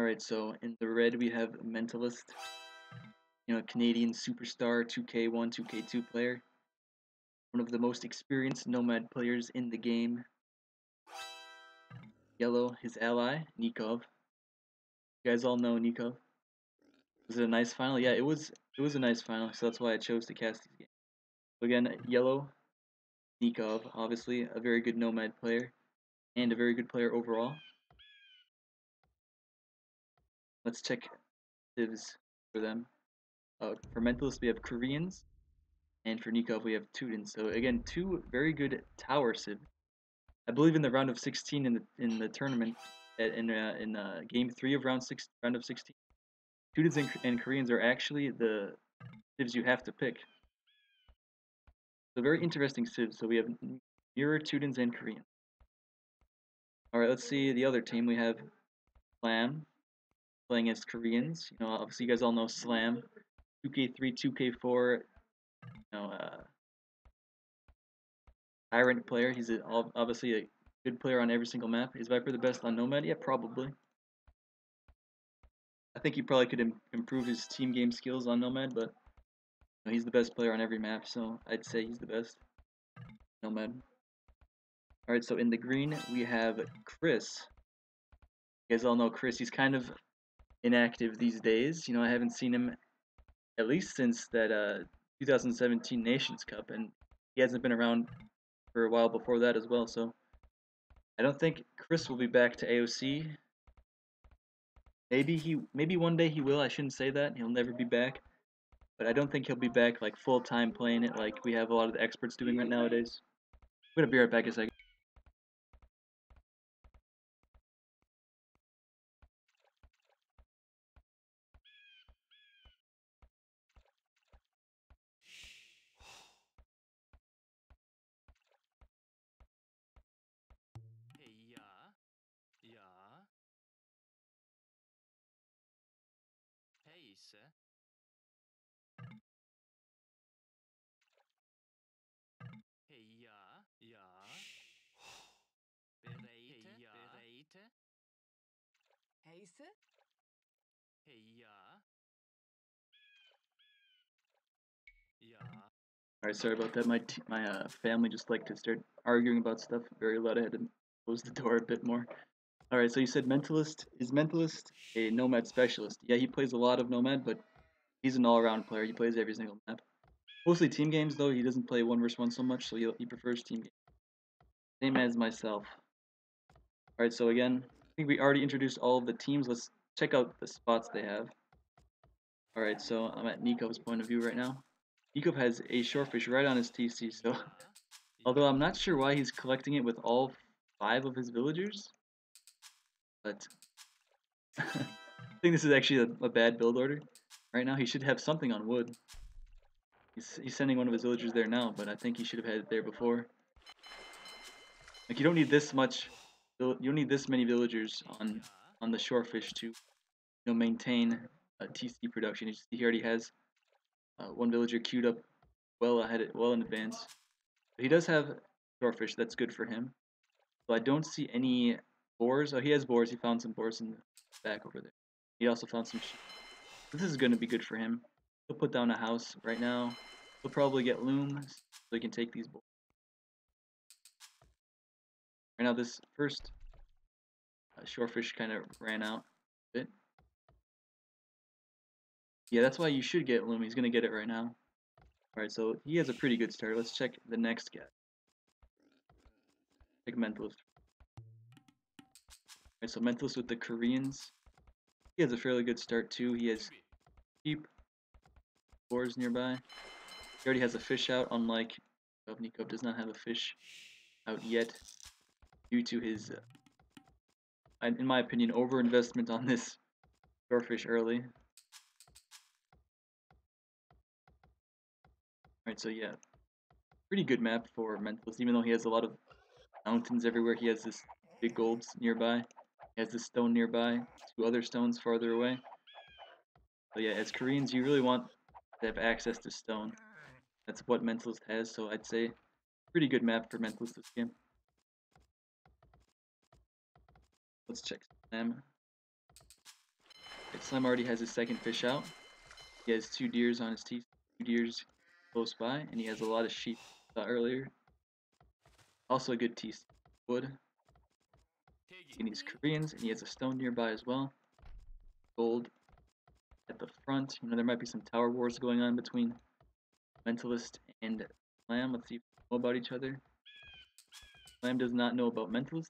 Alright, so in the red we have Mentalist, Canadian superstar 2K1, 2K2 player. One of the most experienced Nomad players in the game. Yellow, his ally, Nicov. You guys all know Nicov. Was it a nice final? Yeah, it was a nice final, so that's why I chose to cast these games. So again, yellow, Nicov, obviously a very good Nomad player, and a very good player overall. Let's check civs for them. For Mentalist we have Koreans, and for Nicov we have Teutons. So again, two very good tower civs. I believe in the round of 16 in the tournament, in game 3 of round of 16, Teutons and Koreans are actually the civs you have to pick. So very interesting civs. So we have mirror Teutons and Koreans. All right, let's see the other team. We have Slam playing as Koreans. Obviously you guys all know Slam, 2K3, 2K4. Tyrant player. He's obviously a good player on every single map. Is Viper the best on Nomad? Yeah, probably. I think he probably could improve his team game skills on Nomad, but he's the best player on every map, so I'd say he's the best. Nomad. Alright, so in the green we have Chris. You guys all know Chris. He's kind of inactive these days. I haven't seen him at least since that 2017 Nations Cup, and he hasn't been around for a while before that as well, so I don't think Chris will be back to AOC. Maybe one day he will. I shouldn't say that. He'll never be back. But I don't think he'll be back like full time playing it like we have a lot of the experts doing right nowadays. I'm gonna be right back in a second. Alright, sorry about that. My family just like to start arguing about stuff very loud. I had to close the door a bit more. Alright, so you said Mentalist. Is Mentalist a Nomad specialist? Yeah, he plays a lot of Nomad, but he's an all-around player. He plays every single map. Mostly team games, though. He doesn't play 1 versus 1 so much, so he prefers team games. Same as myself. Alright, so again, I think we already introduced all of the teams. Let's check out the spots they have. Alright, so I'm at Nicov's point of view right now. Nicov has a shorefish right on his TC, so although I'm not sure why he's collecting it with all 5 of his villagers, but I think this is actually a bad build order. Right now he should have something on wood. He's sending one of his villagers there now, but I think he should have had it there before. Like, you don't need this much, you don't need this many villagers on the shorefish to maintain a TC production. You see he already has 1 villager queued up well in advance. But he does have shorefish, that's good for him. So I don't see any boars. Oh, he has boars. He found some boars in the back over there. He also found some sheep. This is going to be good for him. He'll put down a house right now. He'll probably get loom so he can take these boars. Right now, this first shorefish kind of ran out a bit. Yeah, that's why you should get loom. He's going to get it right now. Alright, so he has a pretty good start. Let's check the next guy. Check Mentalist. Alright, so Mentalist with the Koreans. He has a fairly good start too. He has sheep, boars nearby. He already has a fish out, unlike Nicov does not have a fish out yet due to his, in my opinion, overinvestment on this shorefish early. Alright, so yeah, pretty good map for Mentalist, even though he has a lot of mountains everywhere. He has this big golds nearby. He has this stone nearby, 2 other stones farther away. So yeah, as Koreans, you really want to have access to stone. That's what Mentalist has, so I'd say pretty good map for Mentalist this game. Let's check Slam. Slam already has his second fish out. He has 2 deers on his teeth, 2 deers close by, and he has a lot of sheep earlier. Also a good teeth. Wood. And he's Koreans, and he has a stone nearby as well. Gold at the front. You know, there might be some tower wars going on between Mentalist and Slam. Let's see if they know about each other. Slam does not know about Mentalist.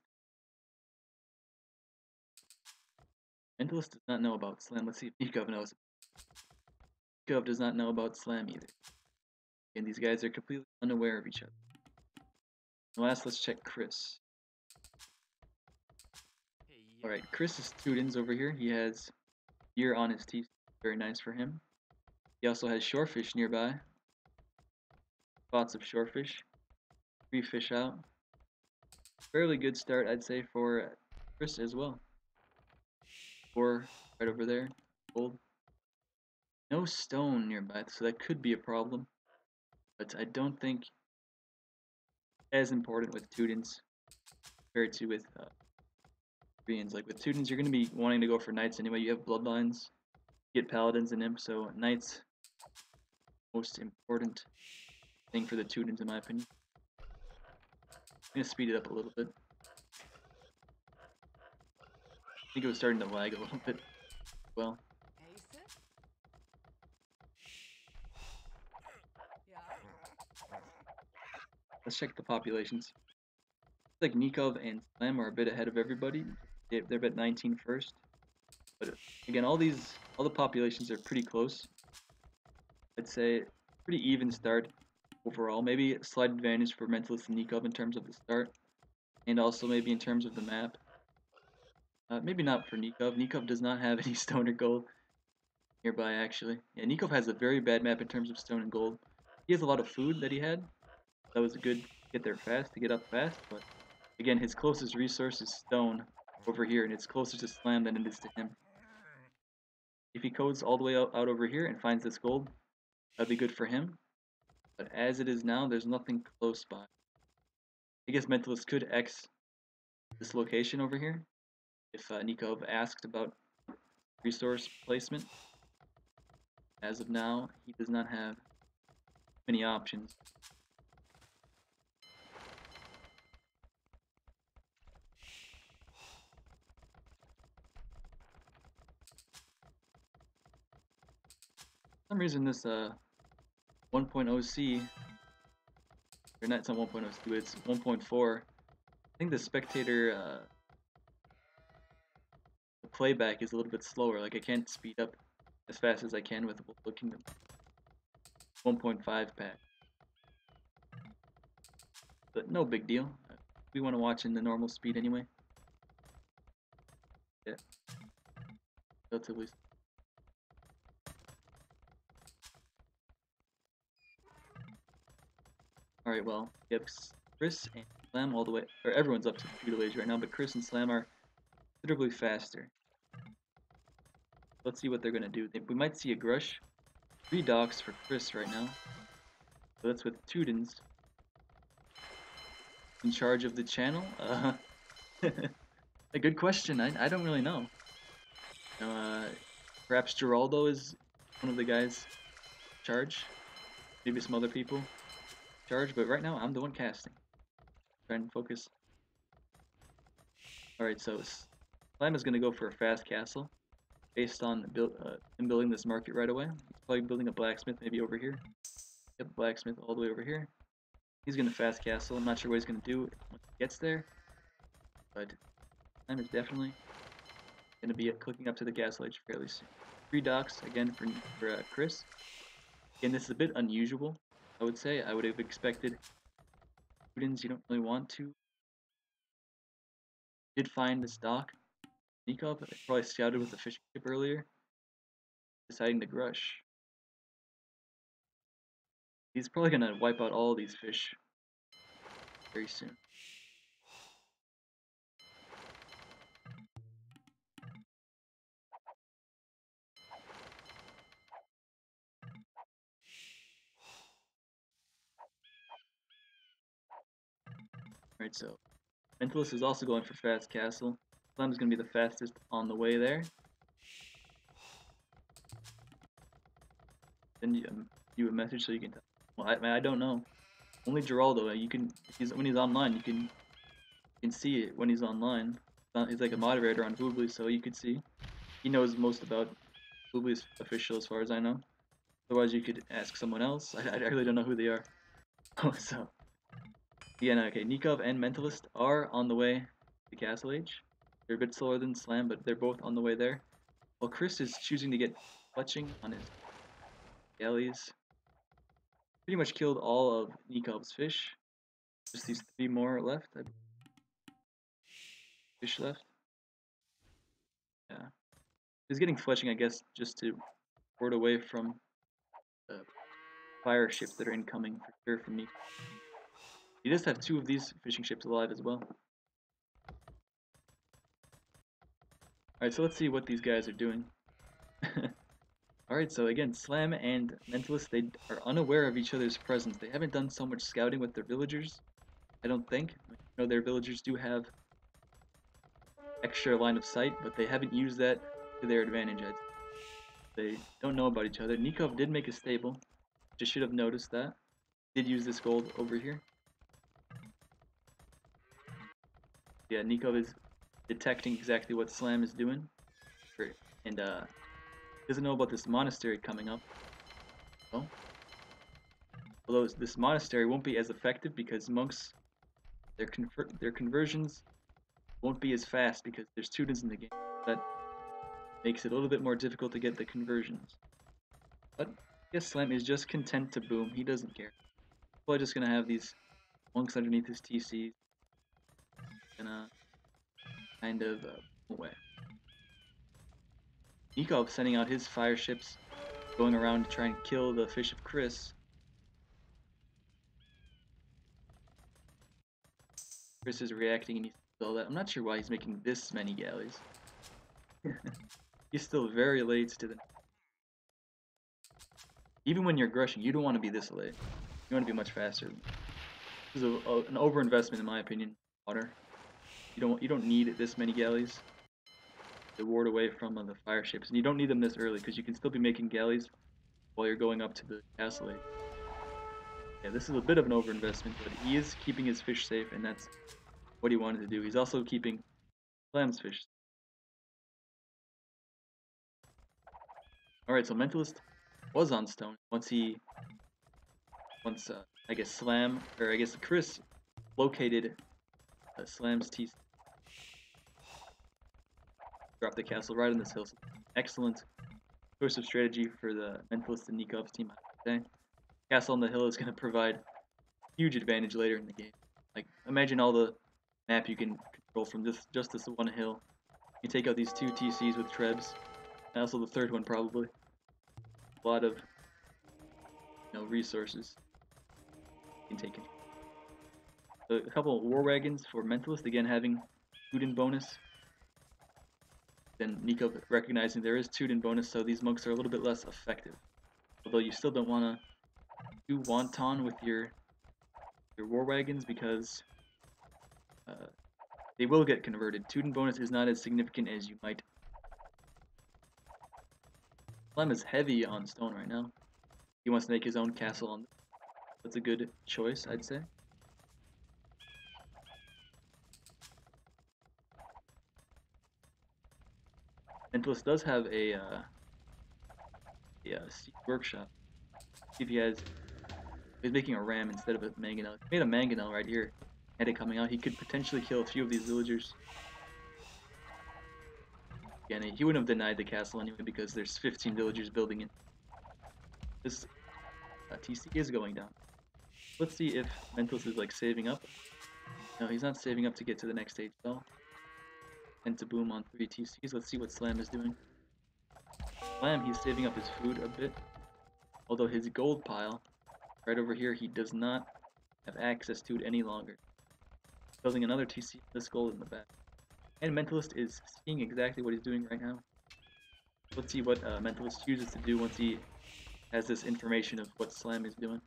Mentalist does not know about Slam. Let's see if Nicov knows. Nicov does not know about Slam either. And these guys are completely unaware of each other. And last, let's check Chris. Alright, Chris is Tudins over here. He has deer on his teeth. Very nice for him. He also has shorefish nearby. Spots of shorefish. 3 fish out. Fairly good start, I'd say, for Chris as well. 4 right over there. Gold. No stone nearby, so that could be a problem. But I don't think as important with Tudins compared to with Koreans. Like with Tudins, you're going to be wanting to go for knights anyway. You have bloodlines, you get paladins and imps, so knights most important thing for the Tudins in my opinion. I'm going to speed it up a little bit. I think it was starting to lag a little bit as well. Let's check the populations. Like Nicov and Slam are a bit ahead of everybody. They're at 19 first. But again, all the populations are pretty close. I'd say pretty even start overall. Maybe a slight advantage for Mentalist and Nicov in terms of the start. And also maybe in terms of the map. Maybe not for Nicov. Nicov does not have any stone or gold nearby actually. Yeah, Nicov has a very bad map in terms of stone and gold. He has a lot of food that he had. That was a good get there fast, to get up fast, but again, his closest resource is stone over here, and it's closer to Slam than it is to him. If he codes all the way out over here and finds this gold, that'd be good for him. But as it is now, there's nothing close by. I guess Mentalist could X this location over here if Nicov asked about resource placement. As of now, he does not have many options. For some reason this 1.0C, or not, it's not 1.0C, but it's 1.4. I think the spectator the playback is a little bit slower. Like I can't speed up as fast as I can with looking at 1.5 pack. But no big deal. We want to watch in the normal speed anyway. Yeah. Relatively. Alright, well, we have Chris and Slam all the way, or everyone's up to feudal age right now, but Chris and Slam are considerably faster. Let's see what they're gonna do. We might see a Grush. 3 docks for Chris right now. So that's with Tudins in charge of the channel. A good question. I don't really know. Perhaps Geraldo is one of the guys in charge. Maybe some other people in charge, but right now I'm the one casting. Trying to focus. Alright, so Slam is gonna go for a fast castle. Based on him building this market right away. He's probably building a blacksmith maybe over here. Yep, blacksmith all the way over here. He's gonna fast castle. I'm not sure what he's gonna do when he gets there, but Slam is definitely gonna be clicking up to the castle age fairly soon. 3 docks again for Chris. Again, this is a bit unusual. I would say I would have expected students you don't really want to. Did find this dock. Nicov, I probably scouted with the fishing ship earlier. Deciding to Grush. He's probably gonna wipe out all these fish very soon. Alright, so Mentalist is also going for fast castle. Slam's gonna be the fastest on the way there. send you a message so you can tell. Well, I don't know. Only Geraldo. You can when he's online, you can see it when he's online. He's like a moderator on Hoobly, so you could see. He knows most about Hoobly's official, as far as I know. Otherwise, you could ask someone else. I really don't know who they are. So yeah, no, okay. Nicov and Mentalist are on the way to Castle Age. They're a bit slower than Slam, but they're both on the way there. While Chris is choosing to get clutching on his galleys. Pretty much killed all of Nikov's fish. Just these 3 more left. Fish left. Yeah. He's getting fletching, I guess, just to ward away from the fire ships that are incoming for sure from Nikov. He does have 2 of these fishing ships alive as well. Alright, so let's see what these guys are doing. Alright, so again, Slam and Mentalist, they are unaware of each other's presence. They haven't done so much scouting with their villagers, I don't think. You know, their villagers do have extra line of sight, but they haven't used that to their advantage. They don't know about each other. Nicov did make a stable. Just should have noticed that. Did use this gold over here. Yeah, Nicov is detecting exactly what Slam is doing. Great. And doesn't know about this monastery coming up. So, although this monastery won't be as effective because monks, their conversions won't be as fast because there's students in the game. That makes it a little bit more difficult to get the conversions. But I guess Slam is just content to boom. He doesn't care. Probably just gonna have these monks underneath his TCs. Gonna kind of away. Nicov sending out his fire ships, going around to try and kill the fish of Chris. Chris is reacting and he's all that. I'm not sure why he's making this many galleys. He's still very late to the. Even when you're grushing, you don't want to be this late. You want to be much faster. This is an overinvestment in my opinion. Water. You don't need this many galleys to ward away from the fire ships, and you don't need them this early because you can still be making galleys while you're going up to the castle. Yeah, this is a bit of an overinvestment, but he is keeping his fish safe, and that's what he wanted to do. He's also keeping Slam's fish. Alright, so Mentalist was on stone once I guess Slam, or I guess Chris located Slam's TC. Drop the castle right on this hill. Excellent choice of strategy for the Mentalist and Nikov's team, I would say. Castle on the hill is going to provide huge advantage later in the game. Like, imagine all the map you can control from just this one hill. You take out these 2 TCs with Trebs, and also the 3rd one probably. A lot of, resources you can take in. So a couple of war wagons for Mentalist, again having Tudin bonus. Then Nicov recognizing there is Tudin bonus, so these monks are a little bit less effective. Although you still don't want to do wanton with your war wagons because they will get converted. Tudin bonus is not as significant as you might. Slam is heavy on stone right now. He wants to make his own castle on. That's a good choice, I'd say. Mentalist does have a workshop. See if he has. He's making a ram instead of a mangonel. He made a mangonel right here. Had it coming out. He could potentially kill a few of these villagers. Again, he wouldn't have denied the castle anyway because there's 15 villagers building it. This TC is going down. Let's see if Mentalist is like saving up. No, he's not saving up to get to the next stage though. And to boom on 3 TCs. Let's see what Slam is doing. Slam, he's saving up his food a bit. Although his gold pile, right over here, he does not have access to it any longer. Building another TC, this gold in the back. And Mentalist is seeing exactly what he's doing right now. Let's see what Mentalist chooses to do once he has this information of what Slam is doing.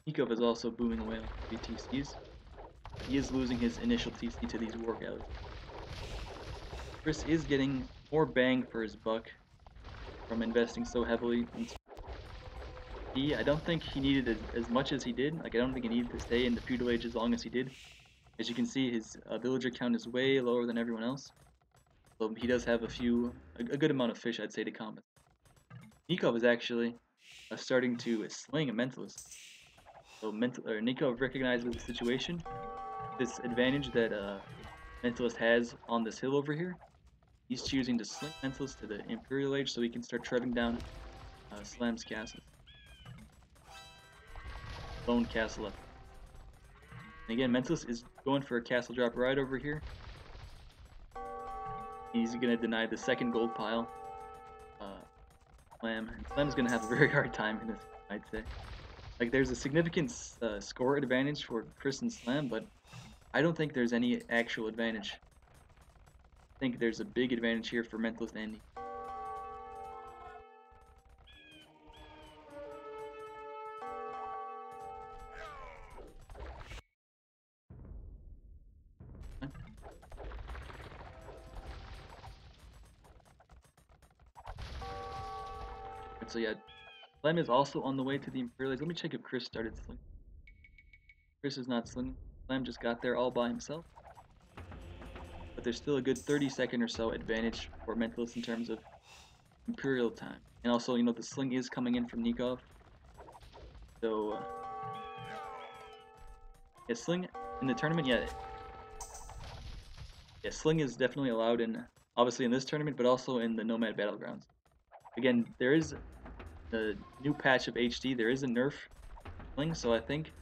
Nicov is also booming away on BTCs. he is losing his initial TC to these war galleys. Chris is getting more bang for his buck from investing so heavily into I don't think he needed as much as he did. Like, I don't think he needed to stay in the feudal age as long as he did. As you can see, his villager count is way lower than everyone else. So he does have a good amount of fish, I'd say, to combat. Nicov is actually starting to sling a mentalist. So Nicov recognizes the situation, this advantage that mentalist has on this hill over here. He's choosing to sling mentalist to the Imperial Age so he can start treading down Slam's castles. Lone castle left. And again, mentalist is going for a castle drop right over here. He's gonna deny the second gold pile. Slam. And Slam's gonna have a very hard time in this, I'd say. Like, there's a significant score advantage for Chris and Slam, but I don't think there's any actual advantage. I think there's a big advantage here for mentalist and so yeah, Slam is also on the way to the Imperial Age. Let me check if Chris started slinging. Chris is not slinging. Slam just got there all by himself. But there's still a good 30-second or so advantage for Mentalist in terms of Imperial time. And also, you know, the sling is coming in from Nicov. So, yeah, sling in the tournament, yeah, sling is definitely allowed in, obviously in this tournament, but also in the Nomad Battlegrounds. Again, there is the new patch of HD, there is a nerf sling, so I think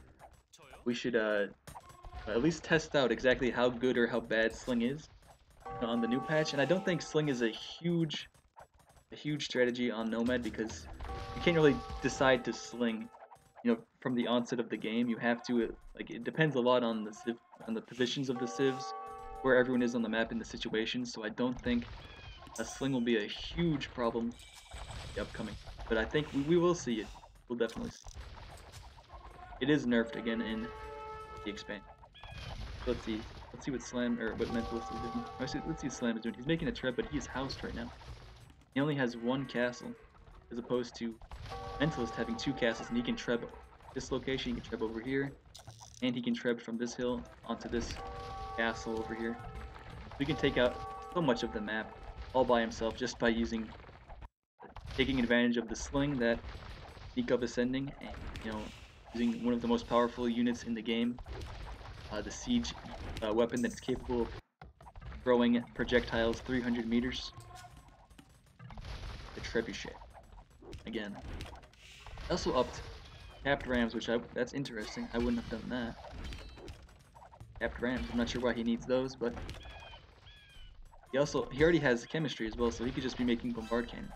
we should at least test out exactly how good or how bad sling is on the new patch. And I don't think sling is a huge strategy on Nomad because you can't really decide to sling, you know, from the onset of the game. You have to, like, it depends a lot on the positions of the civs, where everyone is on the map in the situation. So I don't think a sling will be a huge problem in the upcoming. But I think we will see it. We'll definitely see it. It is nerfed again in the expansion. So let's see what Slam or what Mentalist is doing. Actually, let's see what Slam is doing. He's making a treb, but he is housed right now. He only has one castle, as opposed to Mentalist having two castles, and he can treb this location, he can treb over here, and he can treb from this hill onto this castle over here. We can take out so much of the map all by himself just by taking advantage of the sling that Nicov is sending, and, you know, using one of the most powerful units in the game, the siege weapon that's capable of throwing projectiles 300 meters. The trebuchet. Again. I also upped capped rams, which that's interesting. I wouldn't have done that. Capped rams. I'm not sure why he needs those, but he already has chemistry as well, so he could just be making bombard cannon.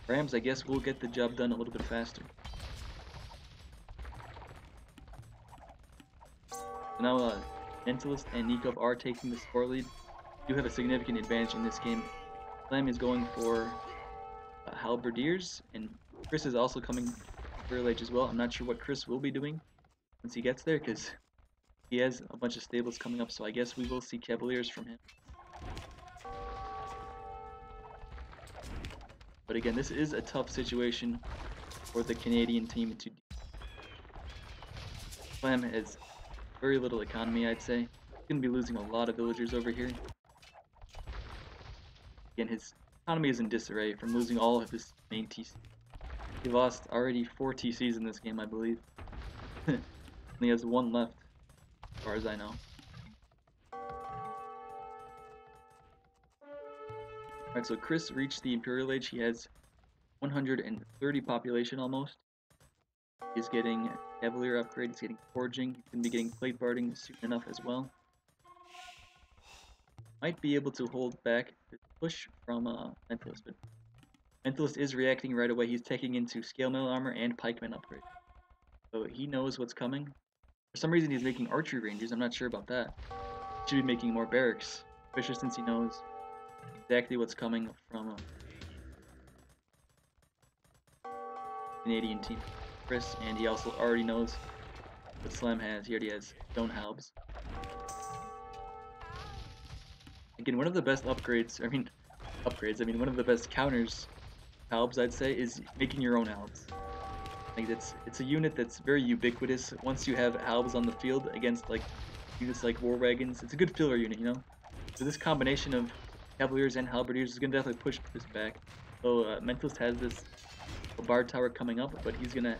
Rams, I guess, will get the job done a little bit faster. Now, Mentalist and Nicov are taking the score lead. Do have a significant advantage in this game. Slam is going for halberdiers, and Chris is also coming Imperial Age as well. I'm not sure what Chris will be doing once he gets there, because he has a bunch of stables coming up, so I guess we will see Cavaliers from him. But again, this is a tough situation for the Canadian team to do. Slam has very little economy, I'd say. He's going to be losing a lot of villagers over here. Again, his economy is in disarray from losing all of his main TC. He lost already 4 TCs in this game, I believe. And he has 1 left, as far as I know. Alright, so Chris reached the Imperial Age. He has 130 population almost. He's getting Cavalier upgrade, he's getting Forging, he's going to be getting Plate Barding soon enough as well. Might be able to hold back the push from Mentalist, but Mentalist is reacting right away. He's taking into Scale Mail Armor and Pikeman upgrade. So he knows what's coming. For some reason he's making Archery Rangers, I'm not sure about that. He should be making more Barracks, especially since he knows exactly what's coming from Canadian team Chris, and he also already knows what Slam has. He already has Stone Halbs. Again, one of the best upgrades, I mean one of the best counters, albs I'd say, is making your own albs. Like it's a unit that's very ubiquitous. Once you have albs on the field against like units like war wagons, it's a good filler unit, you know. So this combination of cavaliers and halberdiers is gonna definitely push this back. So Mentalist has this bombard tower coming up, but he's gonna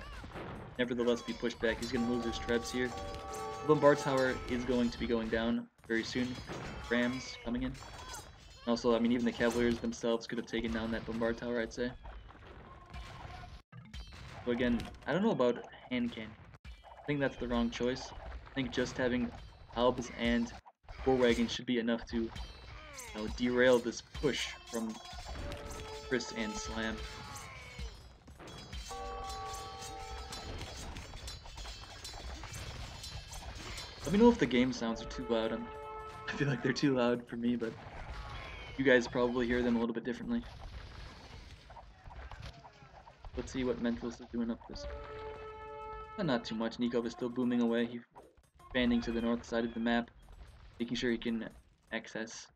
nevertheless be pushed back. He's gonna lose his trebs here. The bombard tower is going to be going down very soon. Rams coming in. And also, I mean, even the cavaliers themselves could have taken down that bombard tower, I'd say. So again, I don't know about hand cannon. I think that's the wrong choice. I think just having albs and war wagons should be enough to, you know, derail this push from Chris and Slam. Let me know if the game sounds are too loud. I feel like they're too loud for me, but you guys probably hear them a little bit differently. Let's see what Mentalist is doing up this. Not too much. Nicov is still booming away. He's expanding to the north side of the map, making sure he can access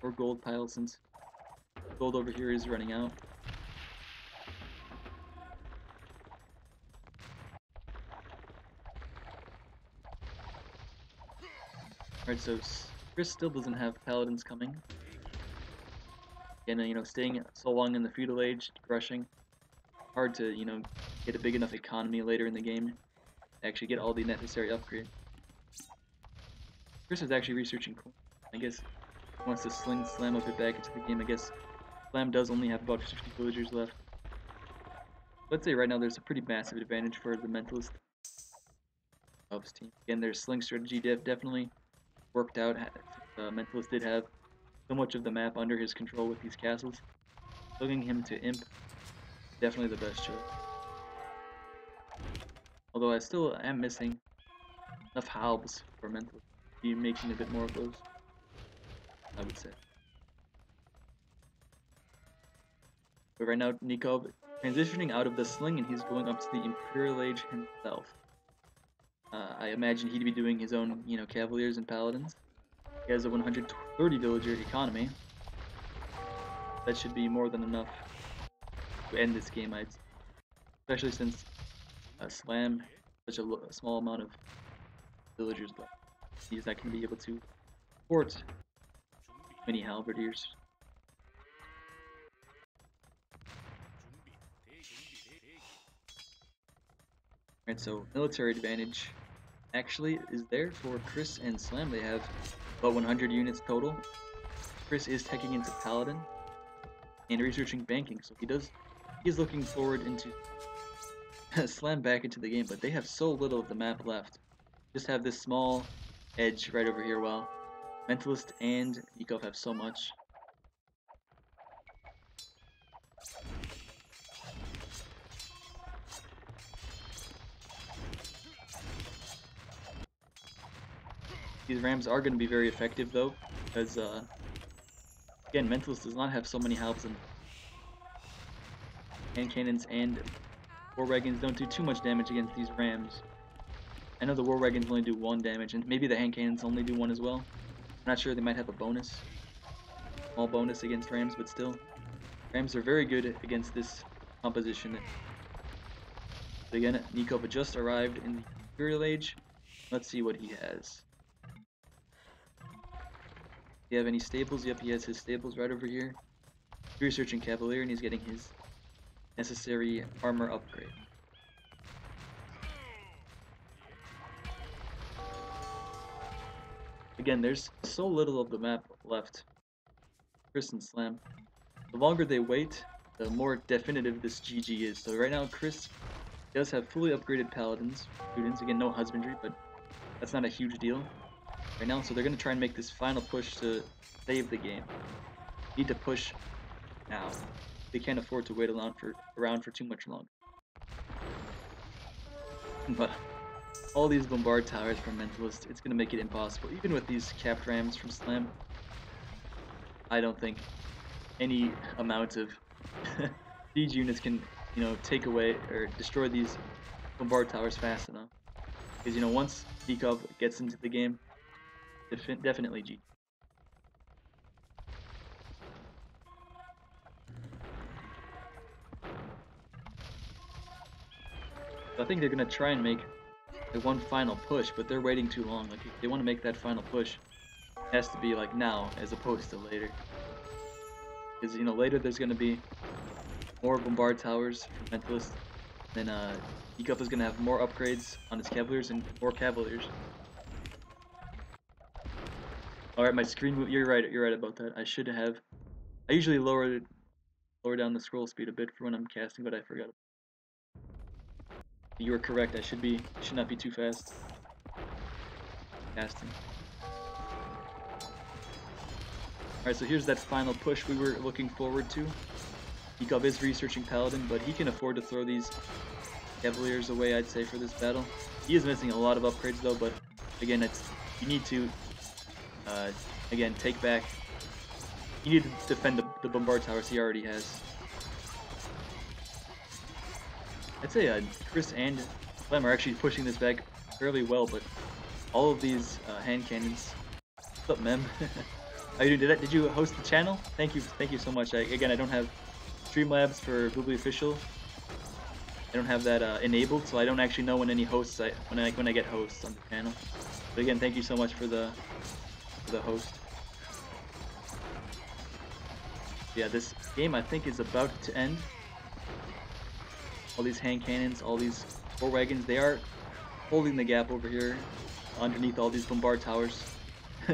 more gold piles since gold over here is running out. Alright, so Chris still doesn't have paladins coming. Again, you know, staying so long in the feudal age, rushing. Hard to, you know, get a big enough economy later in the game to actually get all the necessary upgrades. Chris is actually researching. I guess he wants to sling Slam a bit back into the game. I guess Slam does only have about 50 villagers left. Let's say right now there's a pretty massive advantage for the Mentalist Ops team. Again, their sling strategy definitely worked out. Mentalist did have so much of the map under his control with these castles. Looking him to Imp, definitely the best choice. Although I still am missing enough halbs for Mentalist. Be making a bit more of those, I would say. But right now, Nicov transitioning out of the sling and he's going up to the Imperial Age himself. I imagine he'd be doing his own, you know, cavaliers and paladins. He has a 130 villager economy. That should be more than enough to end this game, I'd say. Especially since Slam such a small amount of villagers left. He's not going to be able to support many halberdiers. Alright, so military advantage actually is there for Chris and Slam. They have about 100 units total. Chris is teching into Paladin and researching banking, so he's looking forward into Slam back into the game, but they have so little of the map left. Just have this small edge right over here while Mentalist and Nicov have so much. These rams are going to be very effective though, because again, Mentalist does not have so many halbs and hand cannons and war wagons don't do too much damage against these rams. I know the war wagons only do 1 damage, and maybe the hand cannons only do 1 as well. I'm not sure, they might have a bonus. Small bonus against rams, but still. Rams are very good against this composition. So again, Nicov just arrived in the Imperial Age. Let's see what he has. Do you have any stables? Yep, he has his stables right over here. He's researching Cavalier, and he's getting his necessary armor upgrade. Again, there's so little of the map left. Chris and Slam. The longer they wait, the more definitive this GG is. So right now, Chris does have fully upgraded paladins, students. Again, no husbandry, but that's not a huge deal right now. So they're going to try and make this final push to save the game. Need to push now. They can't afford to wait around for too much longer. But all these bombard towers from Mentalist, it's going to make it impossible. Even with these capped rams from Slam, I don't think any amount of siege units can, you know, take away or destroy these bombard towers fast enough. Because, you know, once Nicov gets into the game, definitely GG. I think they're gonna try and make like one final push, but they're waiting too long. Like if they want to make that final push, it has to be like now as opposed to later. Because you know later there's gonna be more bombard towers for Mentalist. Then Nicov is gonna have more upgrades on his cavaliers and more cavaliers. All right, my screen move. You're right. You're right about that. I should have. I usually lower down the scroll speed a bit for when I'm casting, but I forgot. You were correct. I should not be too fast casting. All right, so here's that final push we were looking forward to. Nicov is researching Paladin, but he can afford to throw these Cavaliers away, I'd say, for this battle. He is missing a lot of upgrades though, but again, you need to again take back. You need to defend the bombard towers he already has. I'd say Chris and Clem are actually pushing this back fairly well, but all of these hand cannons. What's up, Mem? How you doing? Did you host the channel? Thank you so much. Again, I don't have Streamlabs for Boobly Official. I don't have that enabled, so I don't actually know when any hosts when I get hosts on the channel. But again, thank you so much for the host. Yeah, this game I think is about to end. All these hand cannons, all these war wagons, they are holding the gap over here underneath all these bombard towers.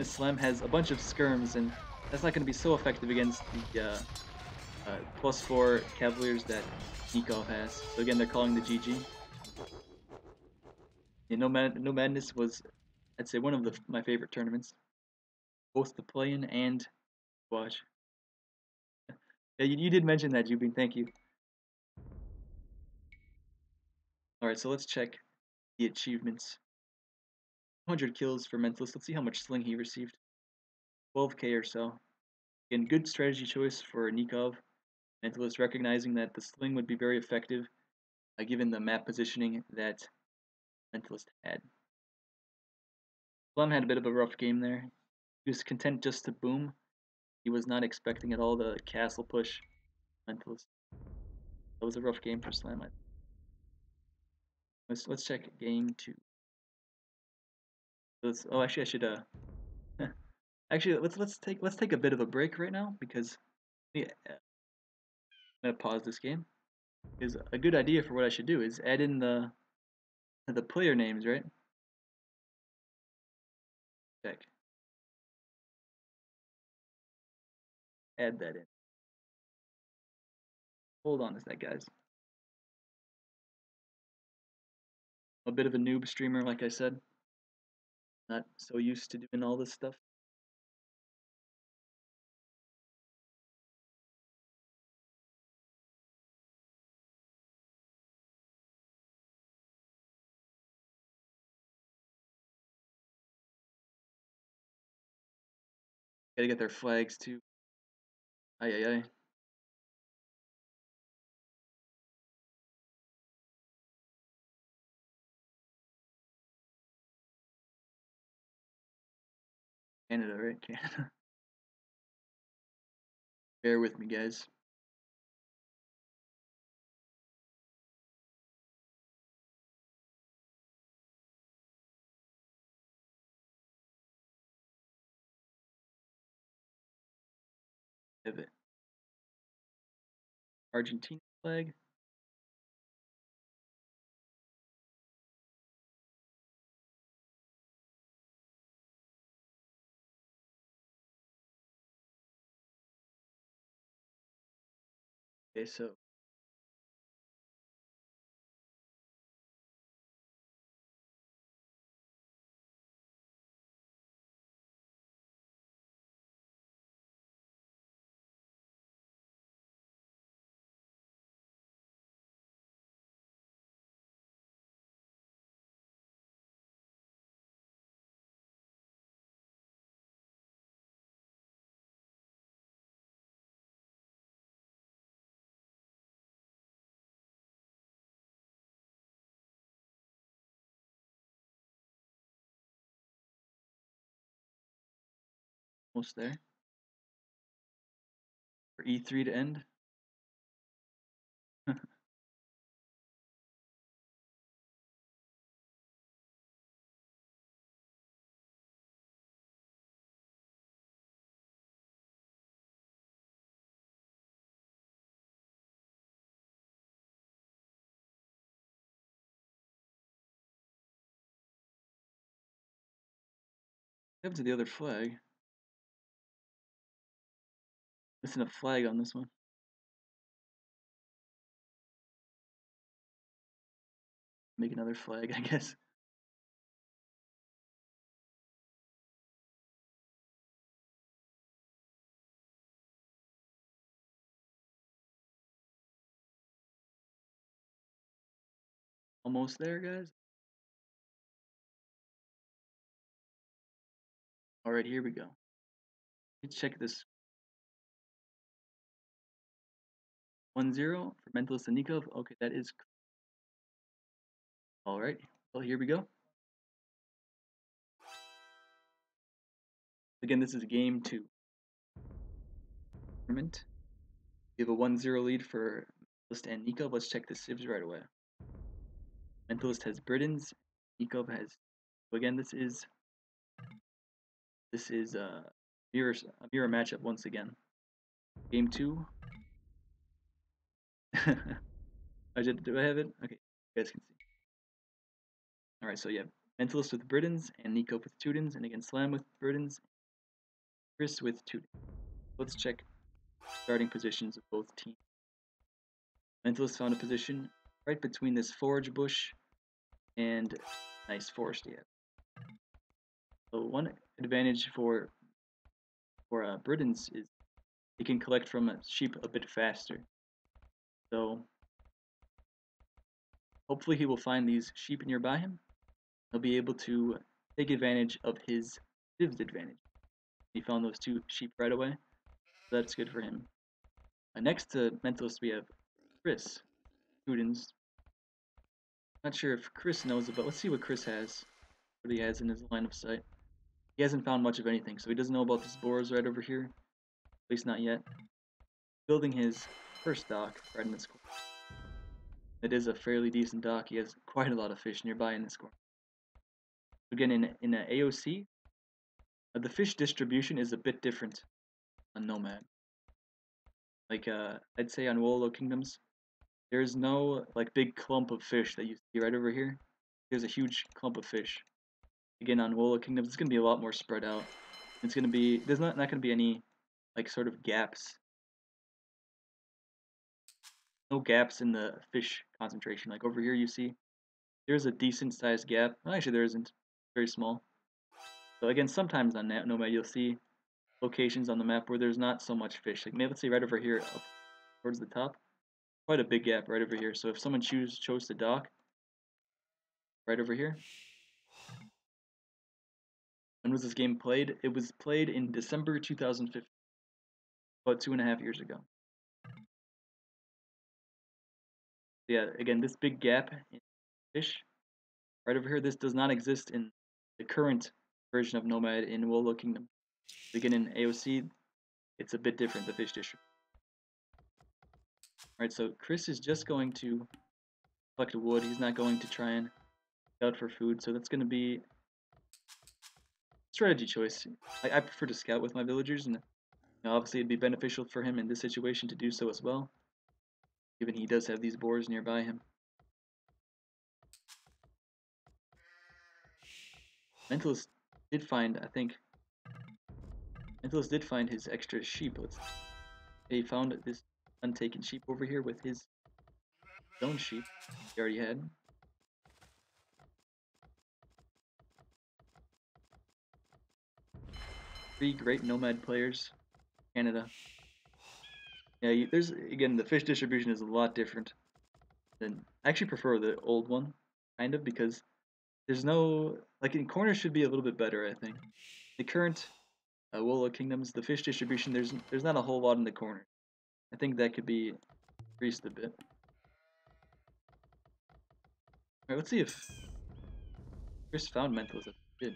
Slam has a bunch of skirms, and that's not going to be so effective against the +4 Cavaliers that Nicov has. So again, they're calling the GG. Yeah, Nomadness was, I'd say, one of my favorite tournaments, both to play in and watch. Yeah, you did mention that, Jubin. Thank you. All right, so let's check the achievements. 100 kills for Mentalist. Let's see how much sling he received. 12k or so. Again, good strategy choice for Nicov. Mentalist recognizing that the sling would be very effective given the map positioning that Mentalist had. Plum had a bit of a rough game there. He was content just to boom. He was not expecting at all the castle push Mentalist. That was a rough game for Slam. Let's check game 2. Oh, actually, I should actually let's take a bit of a break right now because I'm gonna pause this game. Is a good idea for what I should do is add in the player names, right? Check. Add that in. Hold on a sec, guys. I'm a bit of a noob streamer, like I said. Not so used to doing all this stuff. Gotta get their flags too. Aye aye aye. Canada, right? Canada. Bear with me, guys. Pivot. Argentina flag. Okay, so almost there. For E3 to end. What happened to the other flag? Missing a flag on this one. Make another flag, I guess. Almost there, guys. Alright, here we go. Let's check this. 1-0 for mentalist+Nicov. Okay, that is alright. Well, here we go. Again, this is game 2. We have a 1-0 lead for mentalist and Nicov. Let's check the civs right away. Mentalist has Britons. Nicov has. So again, this is a mirror matchup once again. Game 2. Do I have it? Okay, you guys can see. Alright, so yeah, mentalist with Britons and Nicov with Teutons, and again Slam with Britons, Chris with Teutons. Let's check starting positions of both teams. Mentalist found a position right between this forage bush and nice forest he has. So one advantage for Britons is he can collect from sheep a bit faster. So hopefully he will find these sheep nearby him. He'll be able to take advantage of his civs advantage. He found those 2 sheep right away. So that's good for him. Next to mentalist we have Chris. Teutons. Not sure if Chris knows about. Let's see what Chris has. What he has in his line of sight. He hasn't found much of anything, so he doesn't know about the spores right over here. At least not yet. Building his first dock right in this corner. It is a fairly decent dock. He has quite a lot of fish nearby in this corner. Again, in an AOC, the fish distribution is a bit different on Nomad. Like I'd say on Wolo Kingdoms, there's no like big clump of fish that you see right over here. There's a huge clump of fish. Again, on Wolo Kingdoms, it's gonna be a lot more spread out. It's gonna be there's not gonna be any like sort of gaps. No gaps in the fish concentration. Like over here, you see there's a decent sized gap. Well, actually, there isn't. Very small. So again, sometimes on Nomad, you'll see locations on the map where there's not so much fish. Like maybe let's say right over here, up towards the top, quite a big gap right over here. So if someone chose to dock right over here. When was this game played? It was played in December 2015, about 2.5 years ago. Yeah, again, this big gap in fish right over here, this does not exist in the current version of Nomad in Wolo Kingdom. Again, in AOC, it's a bit different, the fish district. Alright, so Chris is just going to collect wood. He's not going to try and scout for food, so that's going to be a strategy choice. I prefer to scout with my villagers, and obviously it'd be beneficial for him in this situation to do so as well, given he does have these boars nearby him. Mentalist did find, I think, Mentalist did find his extra sheep. He found this untaken sheep over here with his own sheep he already had. 3 great Nomad players, Canada. Yeah, there's again the fish distribution is a lot different than. I actually prefer the old one, kind of, because there's no like in corners should be a little bit better. I think the current Wolo Kingdoms, the fish distribution there's not a whole lot in the corner. I think that could be increased a bit. Alright, let's see if Chris found Mentalist. Did.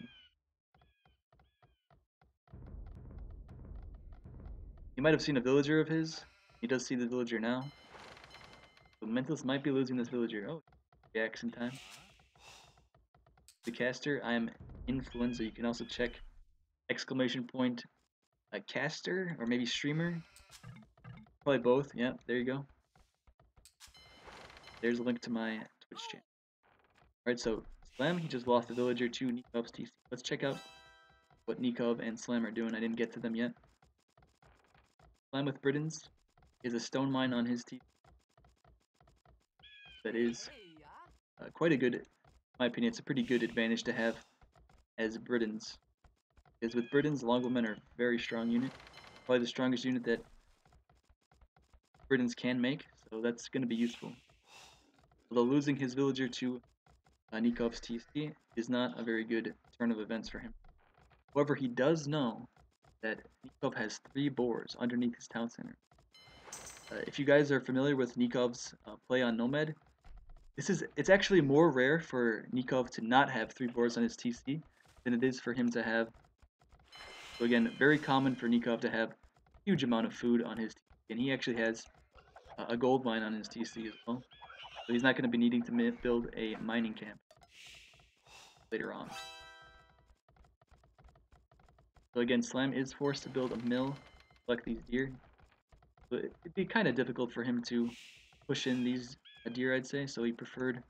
He might have seen a villager of his. He does see the villager now. So Mentalist might be losing this villager. Oh, reaction time. The caster, I am influenza. You can also check exclamation point a caster or maybe streamer. Probably both. Yeah, there you go. There's a link to my Twitch channel. Alright, so Slam, he just lost the villager to Nikov's TC. Let's check out what Nicov and Slam are doing. I didn't get to them yet. Slam with Britons is a stone mine on his team. That is quite a good, in my opinion, it's a pretty good advantage to have as Britons. Because with Britons, Longbowmen are a very strong unit. Probably the strongest unit that Britons can make, so that's going to be useful. Although losing his villager to Nikov's TC is not a very good turn of events for him. However, he does know that Nicov has 3 boars underneath his town center. If you guys are familiar with Nikov's play on Nomad, it's actually more rare for Nicov to not have 3 boars on his TC than it is for him to have. So again, very common for Nicov to have a huge amount of food on his TC, and he actually has a gold mine on his TC as well. So he's not going to be needing to build a mining camp later on. So again, Slam is forced to build a mill to collect these deer. So it'd be kind of difficult for him to push in these deer, I'd say, so he preferred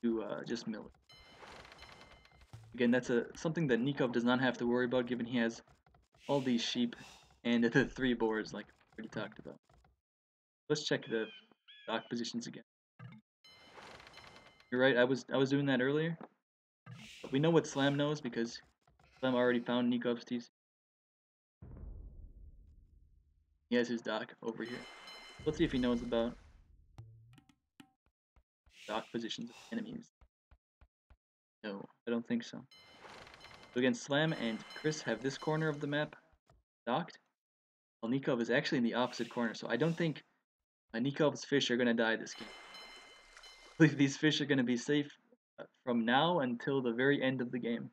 to just mill it. Again, that's something that Nicov does not have to worry about, given he has all these sheep and the 3 boars, like we already talked about. Let's check the dock positions again. You're right, I was doing that earlier. But we know what Slam knows because Slam already found Nikov's TC. He has his dock over here. Let's see if he knows about dock positions of enemies. No, I don't think so. So again, Slam and Chris have this corner of the map docked, while Nicov is actually in the opposite corner. So I don't think Nikov's fish are going to die this game. I believe these fish are going to be safe from now until the very end of the game.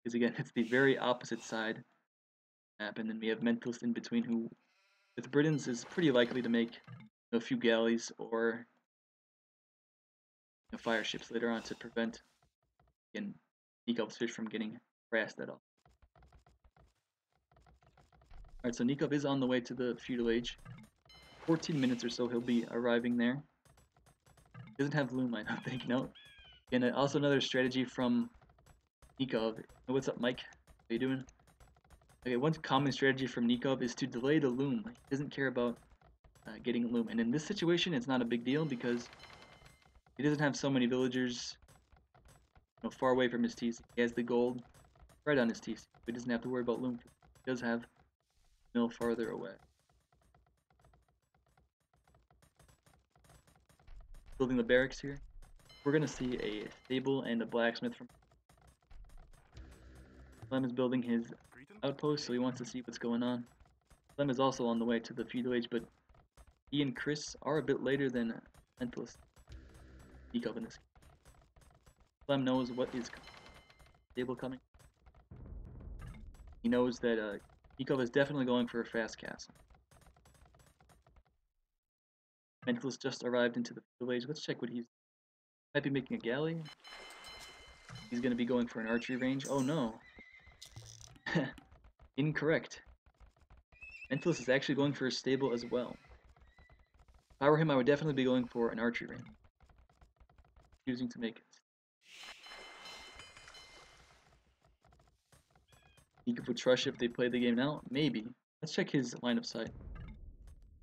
Because again, it's the very opposite side map, and then we have Mentalist in between, who, with Britons, is pretty likely to make a few galleys or fire ships later on to prevent again Nikov's fish from getting harassed at all. Alright, so Nicov is on the way to the feudal age. 14 minutes or so he'll be arriving there. He doesn't have loom, I don't think, no. And also another strategy from Nicov. What's up, Mike? How you doing? Okay, one common strategy from Nicov is to delay the loom. He doesn't care about getting a loom. And in this situation, it's not a big deal because he doesn't have so many villagers far away from his TC. He has the gold right on his TC. He doesn't have to worry about loom. He does have mill farther away. Building the barracks here. We're gonna see a stable and a blacksmith from Clem is building his outpost, so he wants to see what's going on. Clem is also on the way to the feudal age, but he and Chris are a bit later than Mentalist Nicov in this game. Clem knows what is stable coming. He knows that Nicov is definitely going for a fast castle. Mentalist just arrived into the feudal age. Let's check what he's might be making a galley. He's going to be going for an archery range. Oh no. Incorrect. Mentalist is actually going for a stable as well. If I were him, I would definitely be going for an archery range. Choosing to make it. He could put trust if they play the game now. Maybe. Let's check his line of sight.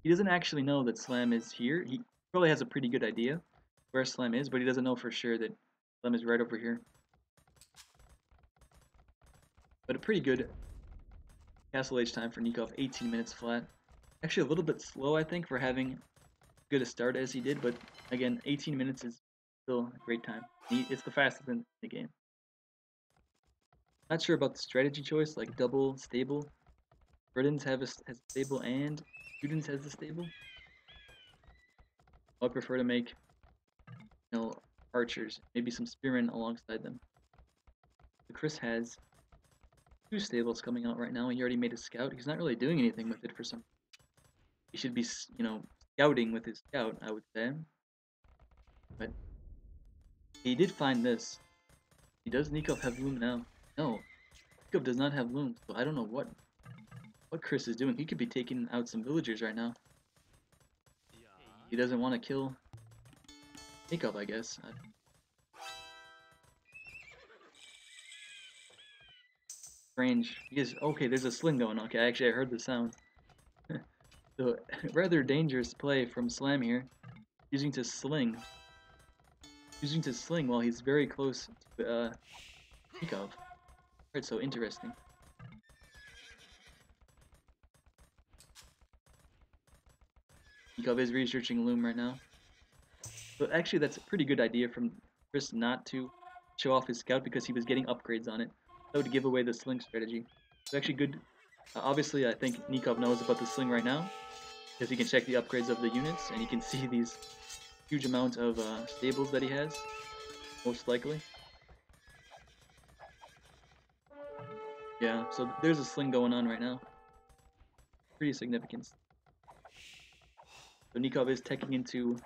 He doesn't actually know that Slam is here. He probably has a pretty good idea where Slam is, but he doesn't know for sure that Slam is right over here. But a pretty good castle age time for Nicov, 18 minutes flat. Actually a little bit slow, I think, for having as good a start as he did, but again, 18 minutes is still a great time. It's the fastest in the game. Not sure about the strategy choice, like double stable. Britons has a stable and Students has the stable. I would prefer to make, archers, maybe some spearmen alongside them. But Chris has 2 stables coming out right now. He already made a scout. He's not really doing anything with it for some. He should be, scouting with his scout, I would say. But he did find this. Does Nicov have loom now? No, Nicov does not have loom. So I don't know what Chris is doing. He could be taking out some villagers right now. He doesn't want to kill Nicov, I guess. Range. Yes. Okay, there's a sling going on. Okay, actually I heard the sound. So rather dangerous play from Slam here, using to sling while he's very close to Nicov. Alright, so interesting. Nicov is researching Loom right now. But actually that's a pretty good idea from Chris not to show off his scout because he was getting upgrades on it. That would give away the sling strategy. It's actually good. Obviously I think Nicov knows about the sling right now, because he can check the upgrades of the units and he can see these huge amount of stables that he has, most likely. Yeah, so there's a sling going on right now. Pretty significant. So Nicov is teching into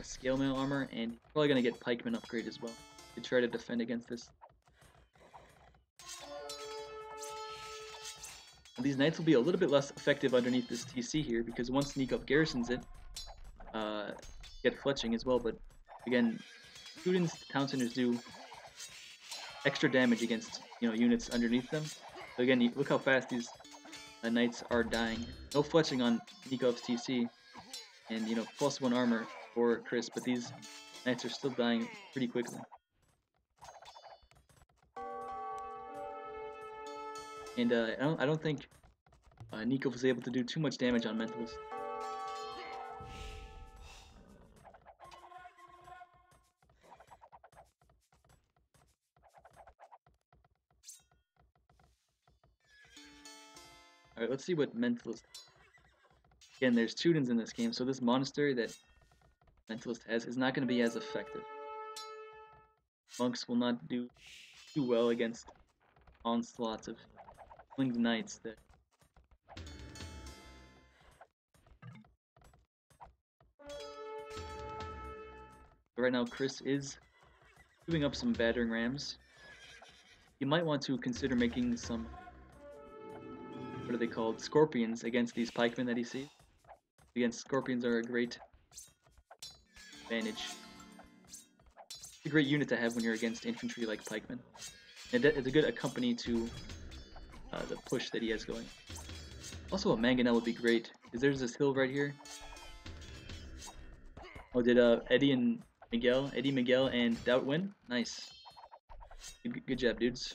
scale mail armor, and he's probably going to get pikeman upgrade as well to try to defend against this. And these knights will be a little bit less effective underneath this TC here, because once Nicov garrisons it, get fletching as well, but again, students, town centers do extra damage against units underneath them. So again, look how fast these knights are dying. No fletching on Nikov's TC, and +1 armor for Chris, but these knights are still dying pretty quickly. And I don't think Nicov was able to do too much damage on Mentalist. Alright, let's see what Mentalist. Again, there's Tudens in this game, so this monastery that Mentalist has is not going to be as effective. Monks will not do too well against onslaughts of winged knights that right now Chris is doing up some battering rams. You might want to consider making some, what are they called, scorpions against these pikemen that he sees. Again, scorpions are a great advantage. It's a great unit to have when you're against infantry like pikemen. And it's a good accompany to the push that he has going. Also a mangonel would be great, because there's this hill right here. Oh, did Eddie, Miguel, and Doubt win? Nice. Good job, dudes.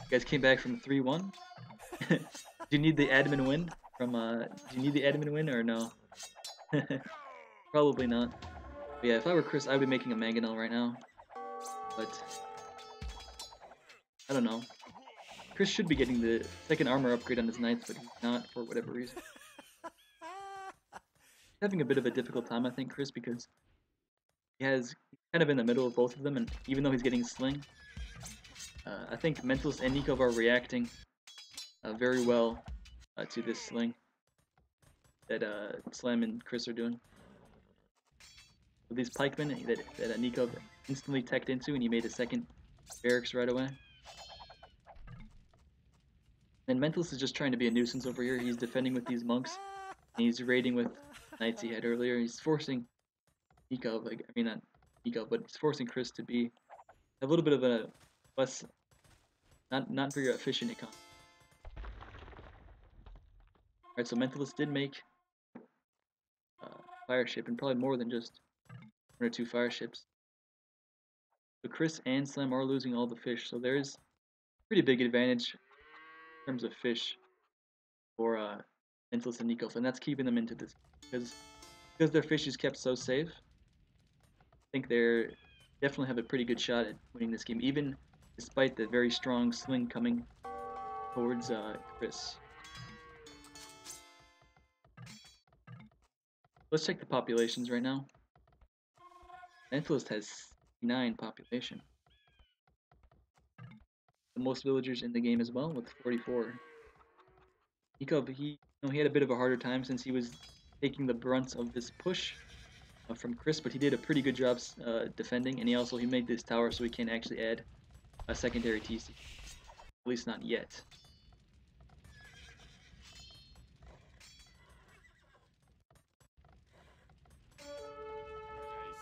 You guys came back from 3-1. Do you need the admin win from? Do you need the admin win or no? Probably not. But yeah, if I were Chris, I would be making a mangonel right now. But I don't know. Chris should be getting the second armor upgrade on his knights, but he's not for whatever reason. He's having a bit of a difficult time, I think, Chris, because he's kind of in the middle of both of them, and even though he's getting sling, I think Mentalist and Nicov are reacting very well to this sling that Slam and Chris are doing. With these pikemen that Nicov instantly teched into, and he made a second barracks right away. And Mentalist is just trying to be a nuisance over here. He's defending with these monks, and he's raiding with knights he had earlier. He's forcing Nicov, I mean not Nicov, but he's forcing Chris to be a little bit of a less, not very efficient economy. Alright, so Mentalist did make fire ship, and probably more than just 1 or 2 fire ships. So Chris and Slam are losing all the fish, so there's a pretty big advantage in terms of fish for Mentalist and Nicov, and that's keeping them into this, because their fish is kept so safe. I think they're definitely have a pretty good shot at winning this game, even despite the very strong sling coming towards Chris. Let's check the populations right now. Mentalist has 69 population. The most villagers in the game as well, with 44. Nicov, he had a bit of a harder time since he was taking the brunt of this push from Chris, but he did a pretty good job defending, and he made this tower so he can't actually add a secondary TC. At least not yet.